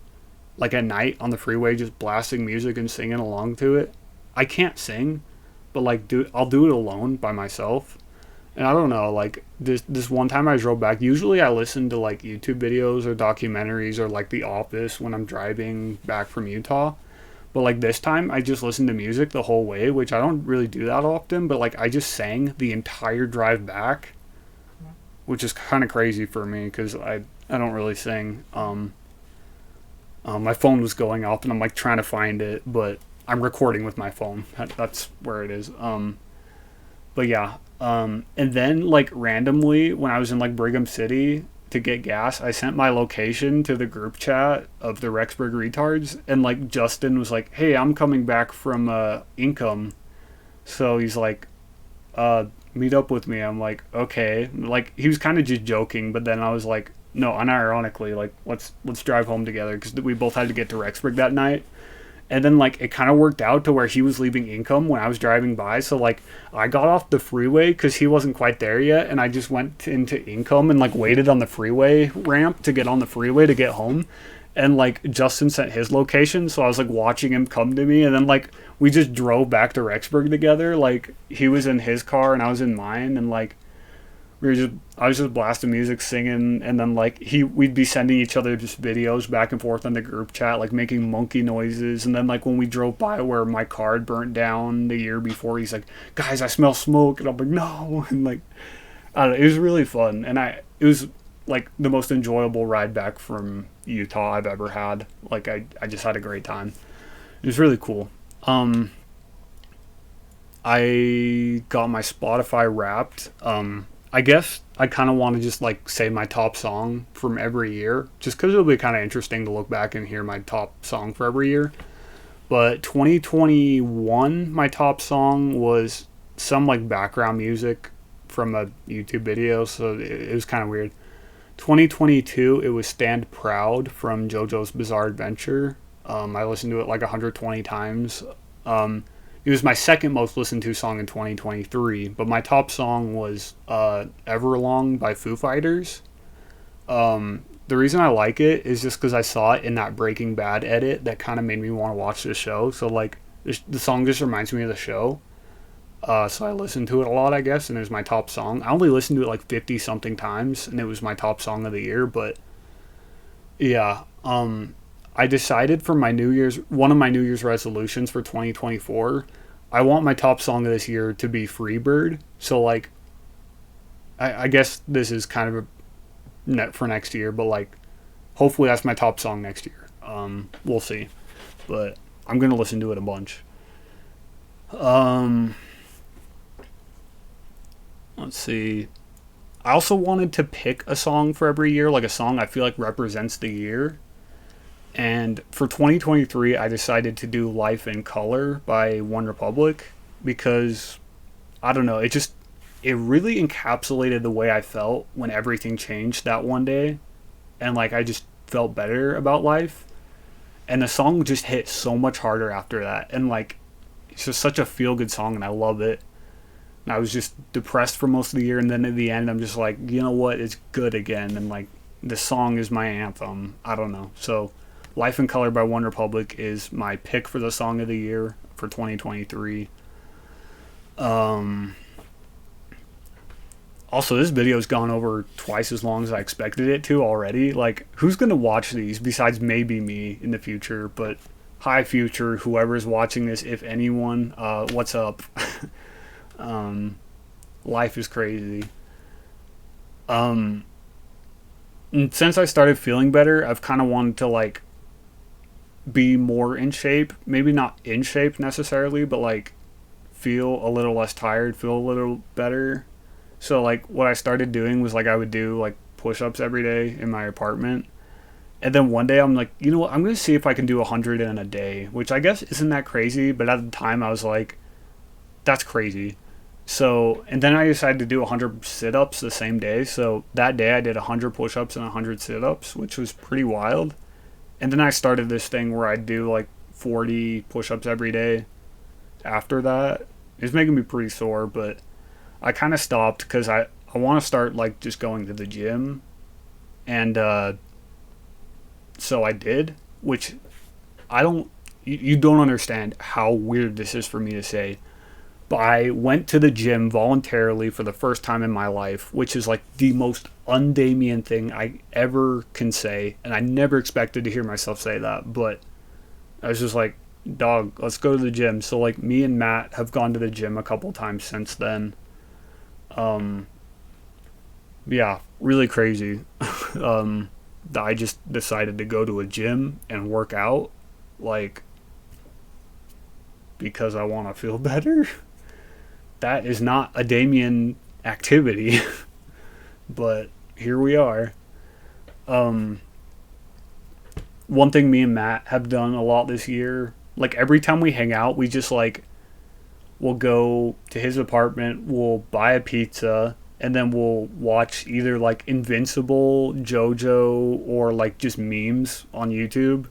at night on the freeway, just blasting music and singing along to it. I can't sing, but like I'll do it alone by myself, And I don't know, like this one time I drove back. Usually I listen to like YouTube videos or documentaries or like The Office when I'm driving back from Utah. But like this time I just listened to music the whole way, which I don't really do that often. But like I just sang the entire drive back, which is kind of crazy for me because I don't really sing. My phone was going off and I'm like trying to find it, but I'm recording with my phone. That's where it is. But yeah, and then like randomly when I was in like Brigham City to get gas, I sent my location to the group chat of the Rexburg retards, and like Justin was like, "Hey, I'm coming back from Income," so he's like, "Meet up with me." I'm like, "Okay," like he was kind of just joking, but then I was like, "No, unironically, like let's drive home together," because we both had to get to Rexburg that night. And then like it kind of worked out to where he was leaving Income when I was driving by, so like I got off the freeway because he wasn't quite there yet, and I just went into Income and like waited on the freeway ramp to get on the freeway to get home. And like Justin sent his location, so I was like watching him come to me, and then like we just drove back to Rexburg together. Like he was in his car and I was in mine, and like we were just I was just blasting music, singing, and then like we'd be sending each other just videos back and forth on the group chat, like making monkey noises. And then like when we drove by where my car had burnt down the year before, he's like, "Guys, I smell smoke," and I'm like, "No," and like I don't know, it was really fun, and it was like the most enjoyable ride back from Utah I've ever had. Like I just had a great time. It was really cool. Um, I got my Spotify Wrapped. I guess I kind of want to just like say my top song from every year, just because it'll be kind of interesting to look back and hear my top song for every year. But 2021, my top song was some like background music from a YouTube video, so it was kind of weird. 2022, it was Stand Proud from JoJo's Bizarre Adventure. I listened to it like 120 times. Um, it was my second most listened to song in 2023, but my top song was Everlong by Foo Fighters. The reason I like it is just because I saw it in that Breaking Bad edit that kind of made me want to watch the show. So, like, the song just reminds me of the show. So I listened to it a lot, I guess, and it was my top song. I only listened to it like 50 something times, and it was my top song of the year. But yeah, I decided for one of my New Year's resolutions for 2024, I want my top song of this year to be Freebird. So like, I guess this is kind of a net for next year, but like, hopefully that's my top song next year. We'll see, but I'm gonna listen to it a bunch. Um, let's see. I also wanted to pick a song for every year, like a song I feel like represents the year. And for 2023, I decided to do Life in Color by One Republic because I don't know, it really encapsulated the way I felt when everything changed that one day, and like I just felt better about life. And the song just hit so much harder after that, and like it's just such a feel good song, and I love it. And I was just depressed for most of the year, and then at the end, I'm just like, you know what, it's good again, and like the song is my anthem. I don't know, so Life in Color by One Republic is my pick for the song of the year for 2023. Um, Also, this video's gone over twice as long as I expected it to already. Like, who's gonna watch these besides maybe me in the future? But hi, future, whoever's watching this, if anyone, what's up? um, Life is crazy. Um, and since I started feeling better, I've kind of wanted to like be more in shape. Maybe not in shape necessarily, but like feel a little less tired, feel a little better. So like what I started doing was like I would do like push-ups every day in my apartment. And then one day I'm like, you know what? I'm going to see if I can do 100 in a day, which I guess isn't that crazy, but at the time I was like that's crazy. So, and then I decided to do 100 sit-ups the same day. So that day I did 100 push-ups and 100 sit-ups, which was pretty wild. And then I started this thing where I do like 40 push-ups every day after that. It's making me pretty sore, but I kind of stopped because I want to start like just going to the gym. And so I did, which I don't, you don't understand how weird this is for me to say. But I went to the gym voluntarily for the first time in my life, which is like the most undamian thing I ever can say. And I never expected to hear myself say that. But I was just like, dog, let's go to the gym. So like me and Matt have gone to the gym a couple times since then. Um, yeah, really crazy. I just decided to go to a gym and work out, like, because I want to feel better. That is not a Damien activity, but here we are. Um, One thing me and Matt have done a lot this year, like every time we hang out, we just like we'll go to his apartment, we'll buy a pizza, and then we'll watch either like Invincible, JoJo, or like just memes on YouTube.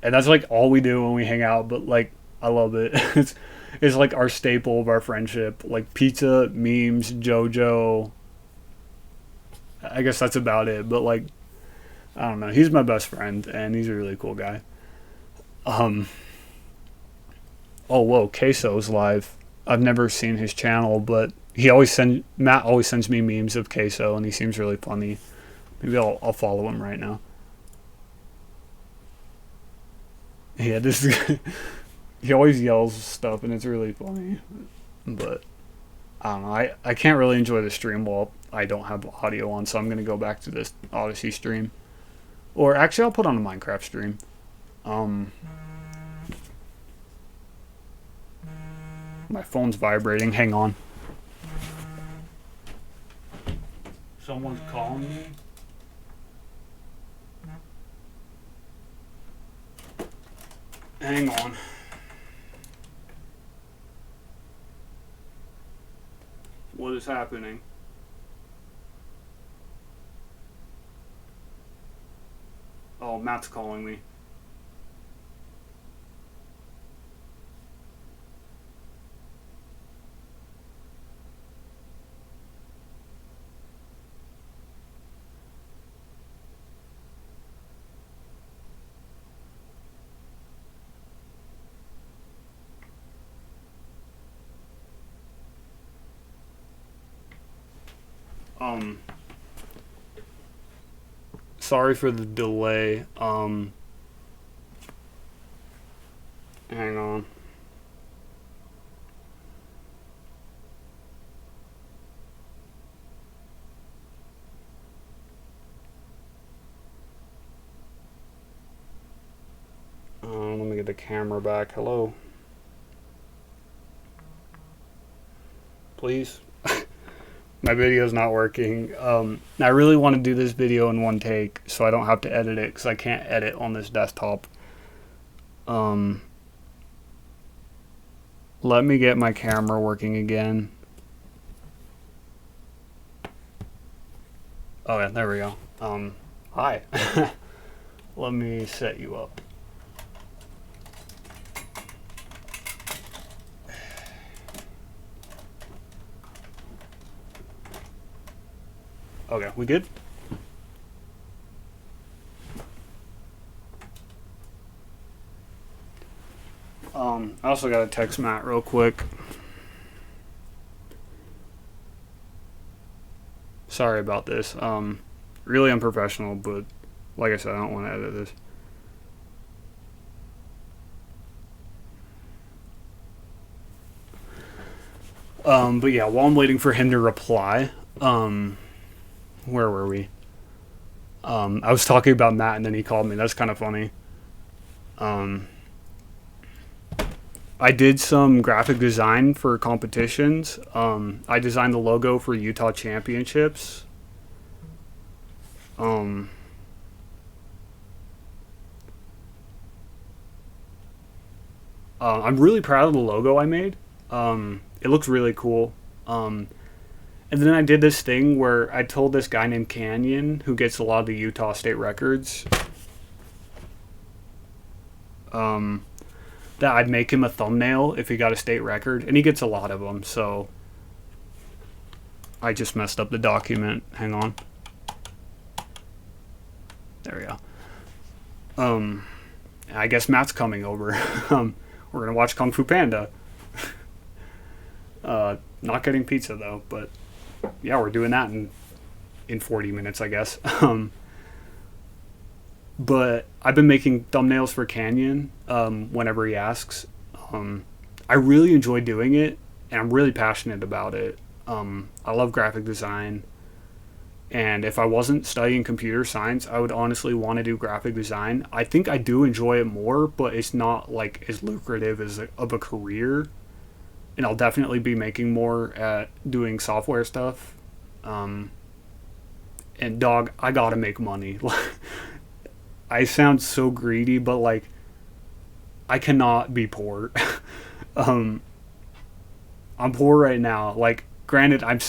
And that's like all we do when we hang out, but like I love it. It's like our staple of our friendship. Like pizza, memes, JoJo. I guess that's about it. But like I don't know. He's my best friend and he's a really cool guy. Um oh whoa, Queso's live. I've never seen his channel, but Matt always sends me memes of Queso and he seems really funny. Maybe I'll follow him right now. Yeah, this he always yells stuff and it's really funny. But I don't know. I can't really enjoy the stream while I don't have audio on, so I'm gonna go back to this Odyssey stream. Or actually I'll put on a Minecraft stream. Um my phone's vibrating. Hang on. Someone's calling me. Hang on. What is happening? Oh, Matt's calling me. Um, Sorry for the delay. Hang on. Let me get the camera back. Hello. Please. My video's not working. I really want to do this video in one take so I don't have to edit it because I can't edit on this desktop. Let me get my camera working again. Oh yeah, there we go. Hi. Let me set you up. Okay, we good? I also gotta text Matt real quick. Sorry about this. Really unprofessional, but like I said, I don't want to edit this. But yeah, while I'm waiting for him to reply, where were we? I was talking about Matt and then he called me. That's kind of funny. I did some graphic design for competitions. I designed the logo for Utah Championships. I'm really proud of the logo I made. It looks really cool. And then I did this thing where I told this guy named Canyon, who gets a lot of the Utah state records, that I'd make him a thumbnail if he got a state record, and he gets a lot of them, so I just messed up the document. Hang on. There we go. I guess Matt's coming over. We're gonna watch Kung Fu Panda. Not getting pizza though, but yeah, we're doing that in 40 minutes, I guess. But I've been making thumbnails for Canyon whenever he asks. I really enjoy doing it, and I'm really passionate about it. I love graphic design, and if I wasn't studying computer science, I would honestly want to do graphic design. I think I do enjoy it more, but it's not like as lucrative of a career. And I'll definitely be making more at doing software stuff. And dog, I gotta make money. I sound so greedy, but like, I cannot be poor. um, I'm poor right now. Like, granted, I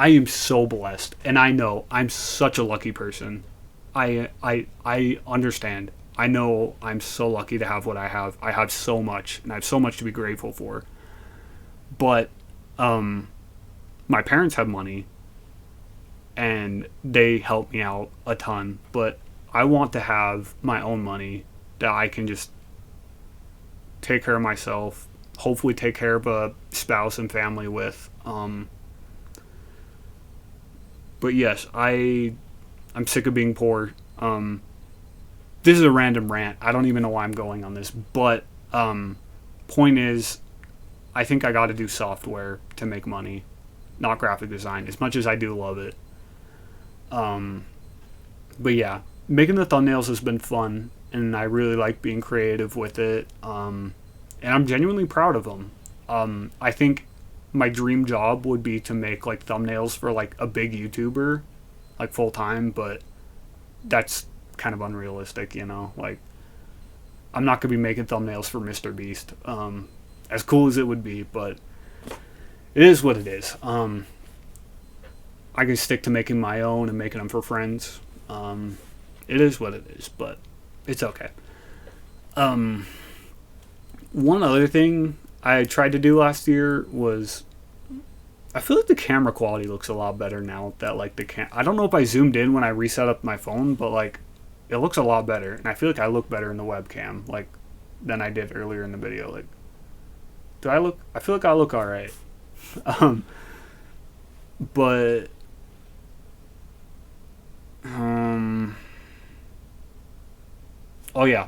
am so blessed, and I know I'm such a lucky person. I understand. I know I'm so lucky to have what I have. I have so much, and I have so much to be grateful for. But, my parents have money, and they help me out a ton. But I want to have my own money that I can just take care of myself, hopefully take care of a spouse and family with. But yes, I'm sick of being poor. This is a random rant. I don't even know why I'm going on this, but point is, I think I got to do software to make money, not graphic design. As much as I do love it. But yeah, making the thumbnails has been fun, and I really like being creative with it. And I'm genuinely proud of them. I think my dream job would be to make like thumbnails for like a big YouTuber, like full time, but that's kind of unrealistic, you know. Like, I'm not gonna be making thumbnails for Mr. Beast. As cool as it would be, but it is what it is. I can stick to making my own and making them for friends. It is what it is, but it's okay. One other thing I tried to do last year was, I feel like the camera quality looks a lot better now that like I don't know if I zoomed in when I reset up my phone, but like it looks a lot better, and I feel like I look better in the webcam like than I did earlier in the video. Like, I feel like I look all right. But oh yeah,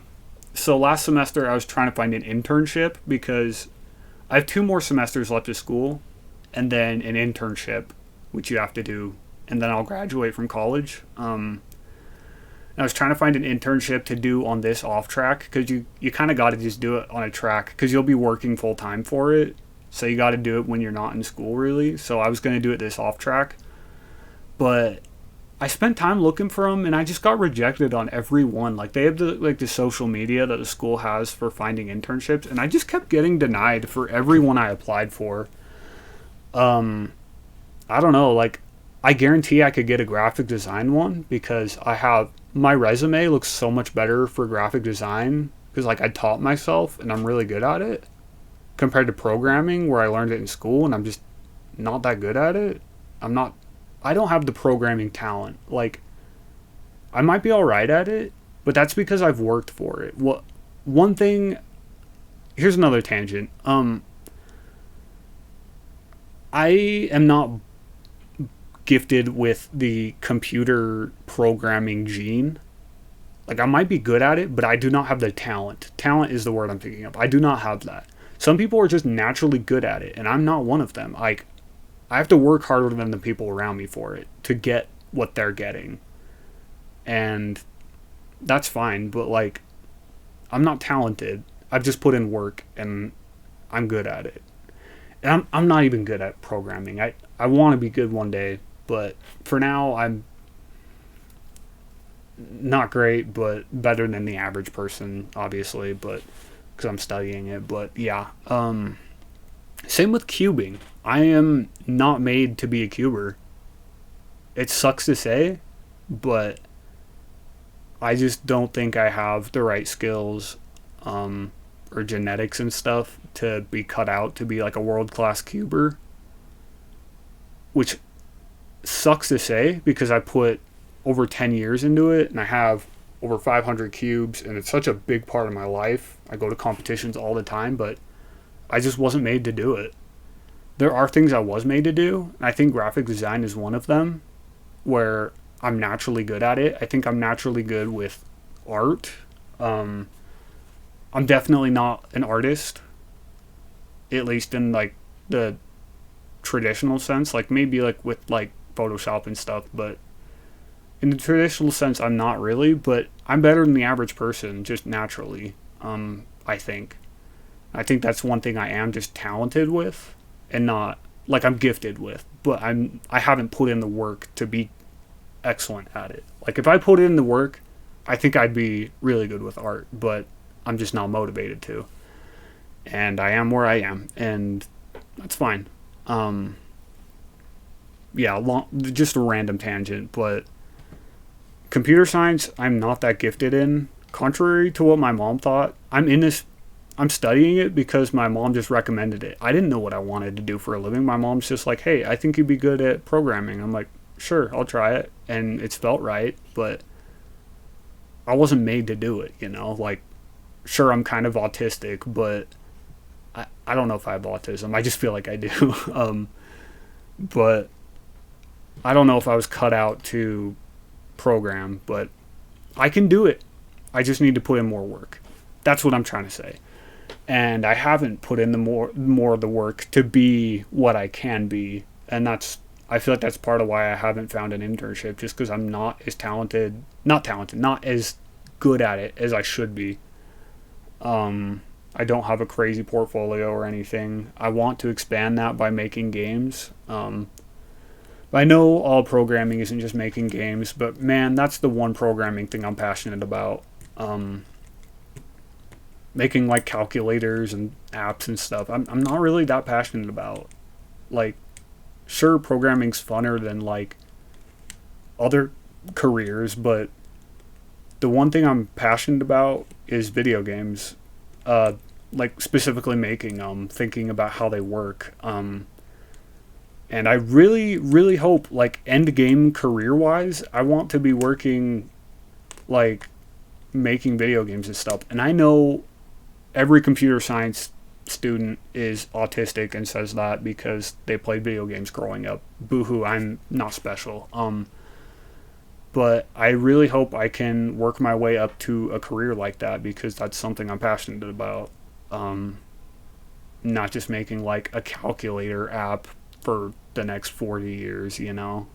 so last semester I was trying to find an internship because I have 2 more semesters left of school, and then an internship, which you have to do, and then I'll graduate from college. I was trying to find an internship to do on this off track, because you kind of got to just do it on a track, because you'll be working full time for it, so you got to do it when you're not in school really. So I was going to do it this off track, but I spent time looking for them, and I just got rejected on every one. Like, they have the social media that the school has for finding internships, and I just kept getting denied for every one I applied for. I don't know, like, I guarantee I could get a graphic design one, because my resume looks so much better for graphic design, because like I taught myself and I'm really good at it, compared to programming where I learned it in school and I'm just not that good at it. I don't have the programming talent. Like, I might be alright at it, but that's because I've worked for it. One thing, here's another tangent. I am not gifted with the computer programming gene. Like, I might be good at it, but I do not have the talent. Talent is the word I'm thinking of. I do not have that. Some people are just naturally good at it, and I'm not one of them. Like, I have to work harder than the people around me for it to get what they're getting. And that's fine, but like, I'm not talented. I've just put in work and I'm good at it. And I'm not even good at programming. I want to be good one day, but for now I'm not great, but better than the average person, obviously, but because I'm studying it. But yeah, same with cubing. I am not made to be a cuber. It sucks to say, but I just don't think I have the right skills, or genetics and stuff to be cut out to be like a world-class cuber. Which sucks to say, because I put over 10 years into it, and I have over 500 cubes, and it's such a big part of my life. I go to competitions all the time, but I just wasn't made to do it. there are things I was made to do. I think graphic design is one of them, where I'm naturally good at it. I think I'm naturally good with art. Um, I'm definitely not an artist, at least in like the traditional sense. Like maybe like with like Photoshop and stuff, but in the traditional sense, I'm not really. But I'm better than the average person just naturally. I think. I think that's one thing I am just talented with, and not like I'm gifted with. But I haven't put in the work to be excellent at it. Like if I put in the work, I think I'd be really good with art, but I'm just not motivated to. And I am where I am, and that's fine. Um, yeah, just a random tangent, but computer science, I'm not that gifted in. Contrary to what my mom thought, I'm studying it because my mom just recommended it. I didn't know what I wanted to do for a living. My mom's just like, hey, I think you'd be good at programming. I'm like, sure, I'll try it. And it's felt right, but I wasn't made to do it, you know? Like, sure, I'm kind of autistic, but I don't know if I have autism. I just feel like I do. But I don't know if I was cut out to program, but I can do it. I just need to put in more work. That's what I'm trying to say. And I haven't put in the more of the work to be what I can be, and I feel like that's part of why I haven't found an internship, just because I'm not as not as good at it as I should be. I don't have a crazy portfolio or anything. I want to expand that by making games. But I know all programming isn't just making games, but man, that's the one programming thing I'm passionate about. Making like calculators and apps and stuff. I'm not really that passionate about. Like, sure, programming's funner than like other careers, but the one thing I'm passionate about is video games. Like specifically making them, thinking about how they work. And I really, really hope, like, end game career wise, I want to be working, like, making video games and stuff. And I know every computer science student is autistic and says that because they played video games growing up. Boo-hoo, I'm not special. But I really hope I can work my way up to a career like that, because that's something I'm passionate about. Not just making, like, a calculator app for the next 40 years, you know.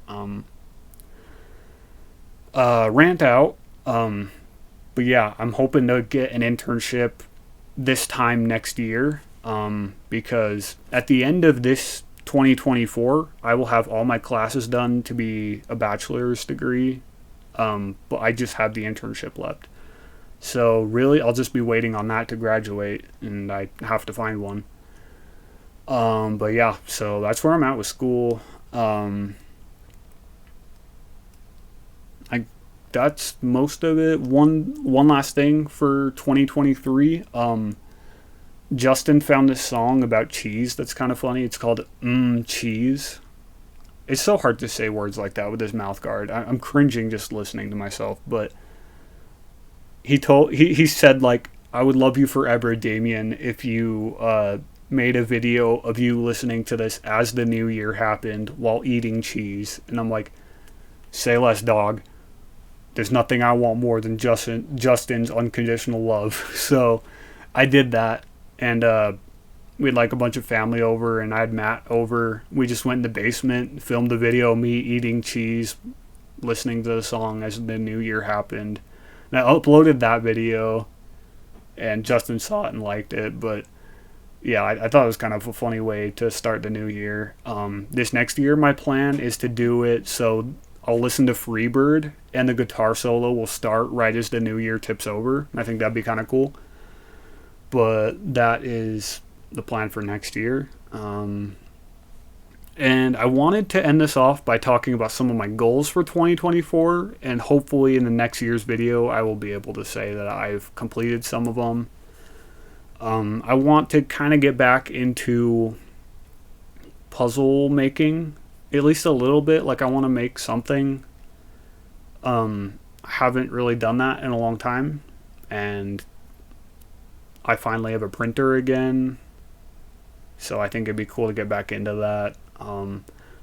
Rant out. But yeah, I'm hoping to get an internship this time next year, because at the end of this 2024, I will have all my classes done to be a bachelor's degree, but I just have the internship left. So really, I'll just be waiting on that to graduate, and I have to find one. But yeah, so that's where I'm at with school. I That's most of it. One last thing for 2023. Justin found this song about cheese that's kind of funny. It's called Cheese. It's so hard to say words like that with his mouth guard. I'm cringing just listening to myself, but he said, like, I would love you forever, Damien, if you made a video of you listening to this as the new year happened while eating cheese. And I'm like, say less, dog. There's nothing I want more than Justin's unconditional love. So I did that, and we had like a bunch of family over, and I had Matt over. We just went in the basement, filmed the video of me eating cheese, listening to the song as the new year happened. And I uploaded that video, and Justin saw it and liked it. But yeah, I thought it was kind of a funny way to start the new year. This next year, my plan is to do it so I'll listen to Freebird, and the guitar solo will start right as the new year tips over. I think that'd be kind of cool. But that is the plan for next year. And I wanted to end this off by talking about some of my goals for 2024, and hopefully in the next year's video I will be able to say that I've completed some of them. I want to kind of get back into puzzle making, at least a little bit. Like, I want to make something. I haven't really done that in a long time, and I finally have a printer again, So I think it'd be cool to get back into that.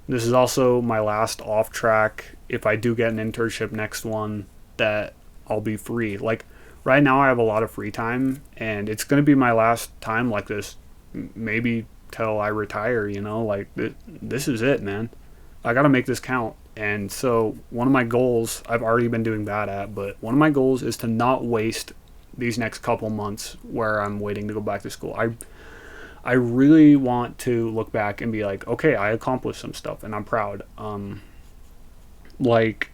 This is also my last off track. If I do get an internship next one, that I'll be free. Like right now, I have a lot of free time, and it's gonna be my last time like this. Maybe till I retire. Like this is it, man. I gotta make this count. And so one of my goals, I've already been doing that at, but one of my goals is to not waste these next couple months where I'm waiting to go back to school. I really want to look back and be like, okay, I accomplished some stuff and I'm proud. Like,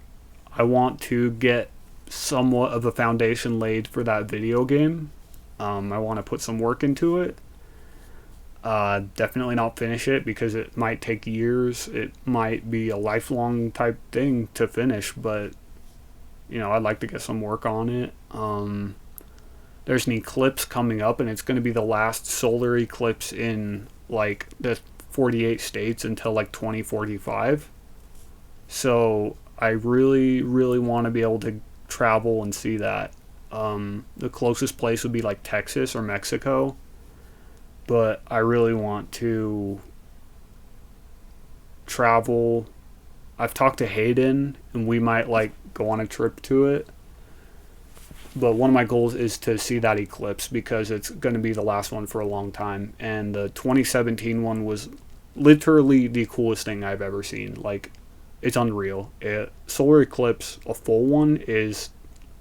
I want to get somewhat of a foundation laid for that video game. I want to put some work into it. Definitely not finish it because it might take years. It might be a lifelong type thing to finish, but I'd like to get some work on it. There's an eclipse coming up, and it's going to be the last solar eclipse in like the 48 states until like 2045. So I really, really want to be able to travel and see that. The closest place would be like Texas or Mexico, but I really want to travel. I've talked to Hayden, and we might like go on a trip to it. But one of my goals is to see that eclipse because it's going to be the last one for a long time. And the 2017 one was literally the coolest thing I've ever seen. Like, it's unreal. Solar eclipse, a full one, is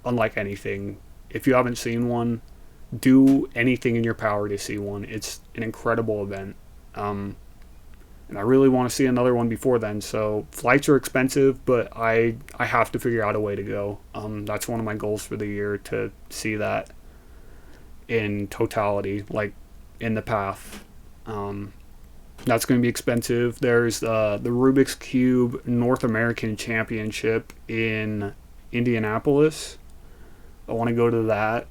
unlike anything. If you haven't seen one, do anything in your power to see one. It's an incredible event. And I really want to see another one before then. So flights are expensive, but I have to figure out a way to go. That's one of my goals for the year, to see that in totality, like in the path. That's going to be expensive. There's the Rubik's Cube North American Championship in Indianapolis. I want to go to that.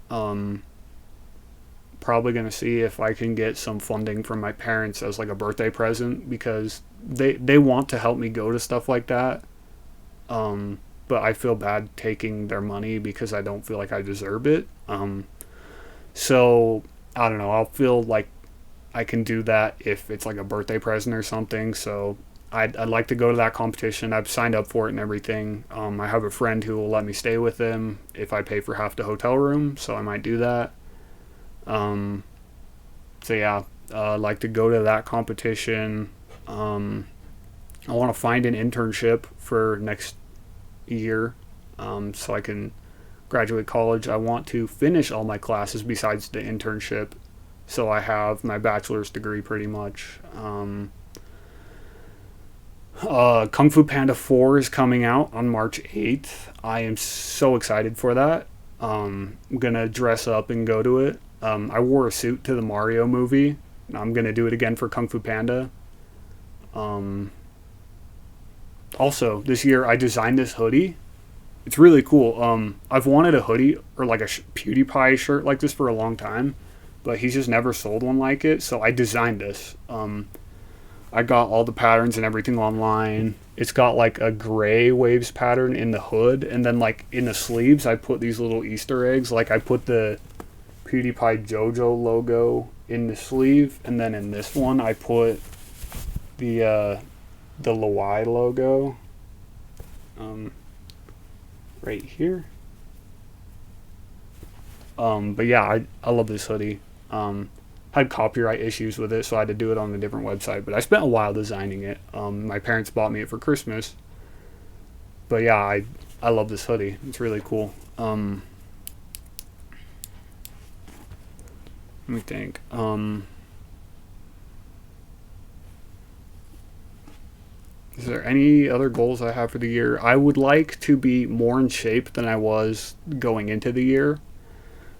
Probably going to see if I can get some funding from my parents as like a birthday present, because they want to help me go to stuff like that. But I feel bad taking their money because I don't feel like I deserve it. So I don't know. I'll feel like I can do that if it's like a birthday present or something. So I'd like to go to that competition. I've signed up for it and everything. I have a friend who will let me stay with him if I pay for half the hotel room, so I might do that. So yeah, I'd like to go to that competition. I want to find an internship for next year, so I can graduate college. I want to finish all my classes besides the internship, so I have my bachelor's degree pretty much. Kung Fu Panda 4 is coming out on March 8th. I am so excited for that. I'm gonna dress up and go to it. I wore a suit to the Mario movie. I'm going to do it again for Kung Fu Panda. Also, this year I designed this hoodie. It's really cool. I've wanted a hoodie or like a PewDiePie shirt like this for a long time, but he's just never sold one like it, so I designed this. I got all the patterns and everything online. It's got like a gray waves pattern in the hood, and then like in the sleeves I put these little Easter eggs. Like I put the PewDiePie JoJo logo in the sleeve, and then in this one I put the Lawai logo right here. But yeah, I love this hoodie. Had copyright issues with it, so I had to do it on a different website, but I spent a while designing it. My parents bought me it for Christmas. But yeah, I love this hoodie. It's really cool. Let me think. Is there any other goals I have for the year? I would like to be more in shape than I was going into the year.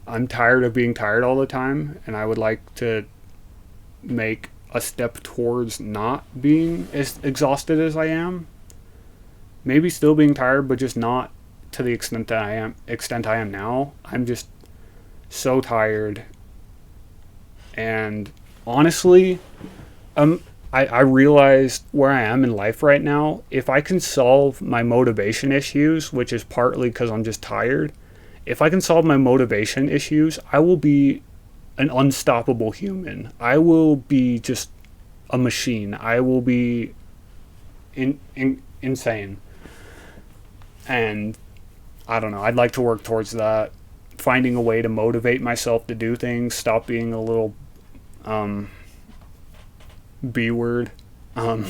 I'm tired of being tired all the time, and I would like to make a step towards not being as exhausted as I am. Maybe still being tired, but just not to the extent that I am now. I'm just so tired. And honestly, I realized where I am in life right now. If I can solve my motivation issues, which is partly because I'm just tired, if I can solve my motivation issues, I will be an unstoppable human. I will be just a machine. I will be insane. And I don't know. I'd like to work towards that. Finding a way to motivate myself to do things. Stop being a little B word. I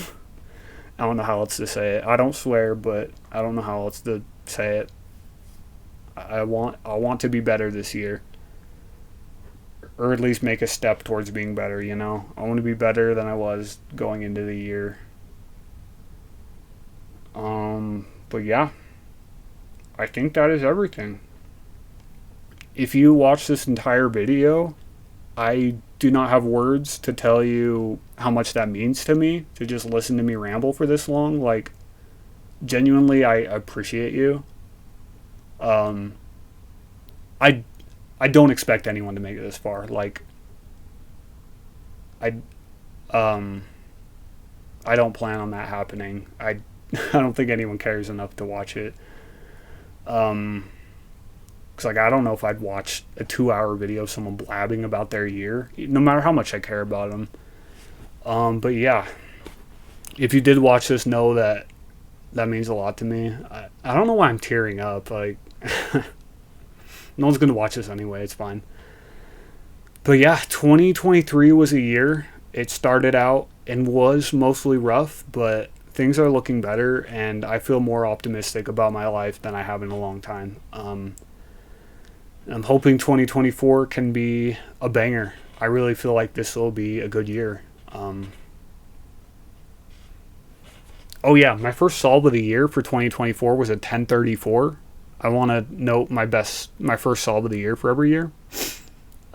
don't know how else to say it. I don't swear, but I don't know how else to say it. I want to be better this year. Or at least make a step towards being better, you know? I want to be better than I was going into the year. But yeah, I think that is everything. If you watch this entire video, I do not have words to tell you how much that means to me to just listen to me ramble for this long. Like, genuinely, I appreciate you. I don't expect anyone to make it this far. Like, I don't plan on that happening. I don't think anyone cares enough to watch it. Cause like I don't know if I'd watch a 2-hour video of someone blabbing about their year, no matter how much I care about them. But yeah, if you did watch this, know that means a lot to me. I don't know why I'm tearing up. Like, no one's gonna watch this anyway. It's fine. But yeah, 2023 was a year. It started out and was mostly rough, but things are looking better, and I feel more optimistic about my life than I have in a long time. I'm hoping 2024 can be a banger. I really feel like this will be a good year. Oh yeah, my first solve of the year for 2024 was a 1034. I want to note my first solve of the year for every year.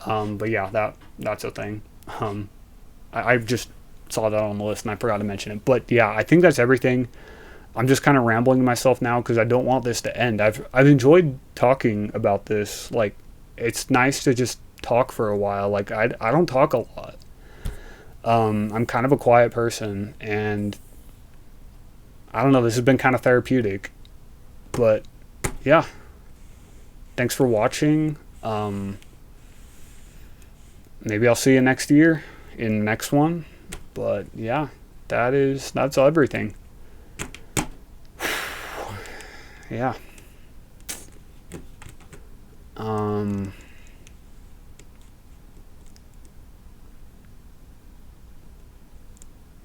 But yeah, that's a thing. I just saw that on the list and I forgot to mention it. But yeah, I think that's everything. I'm just kind of rambling to myself now because I don't want this to end. I've enjoyed talking about this. Like, it's nice to just talk for a while. Like, I don't talk a lot. I'm kind of a quiet person, and I don't know, this has been kind of therapeutic. But yeah, thanks for watching. Maybe I'll see you next year in the next one. But yeah, that's everything. Yeah.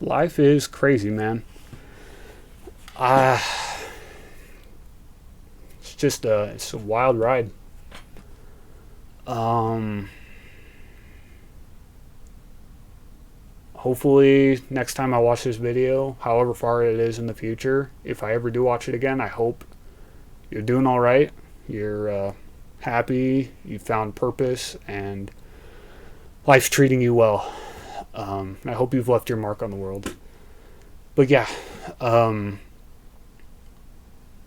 Life is crazy, man. It's a wild ride. Hopefully next time I watch this video, however far it is in the future, if I ever do watch it again, I hope you're doing all right. You're happy. You found purpose, and life's treating you well. I hope you've left your mark on the world. But yeah,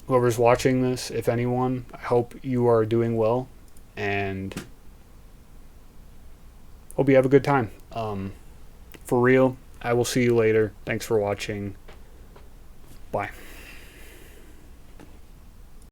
whoever's watching this, if anyone, I hope you are doing well, and hope you have a good time. For real, I will see you later. Thanks for watching. Bye.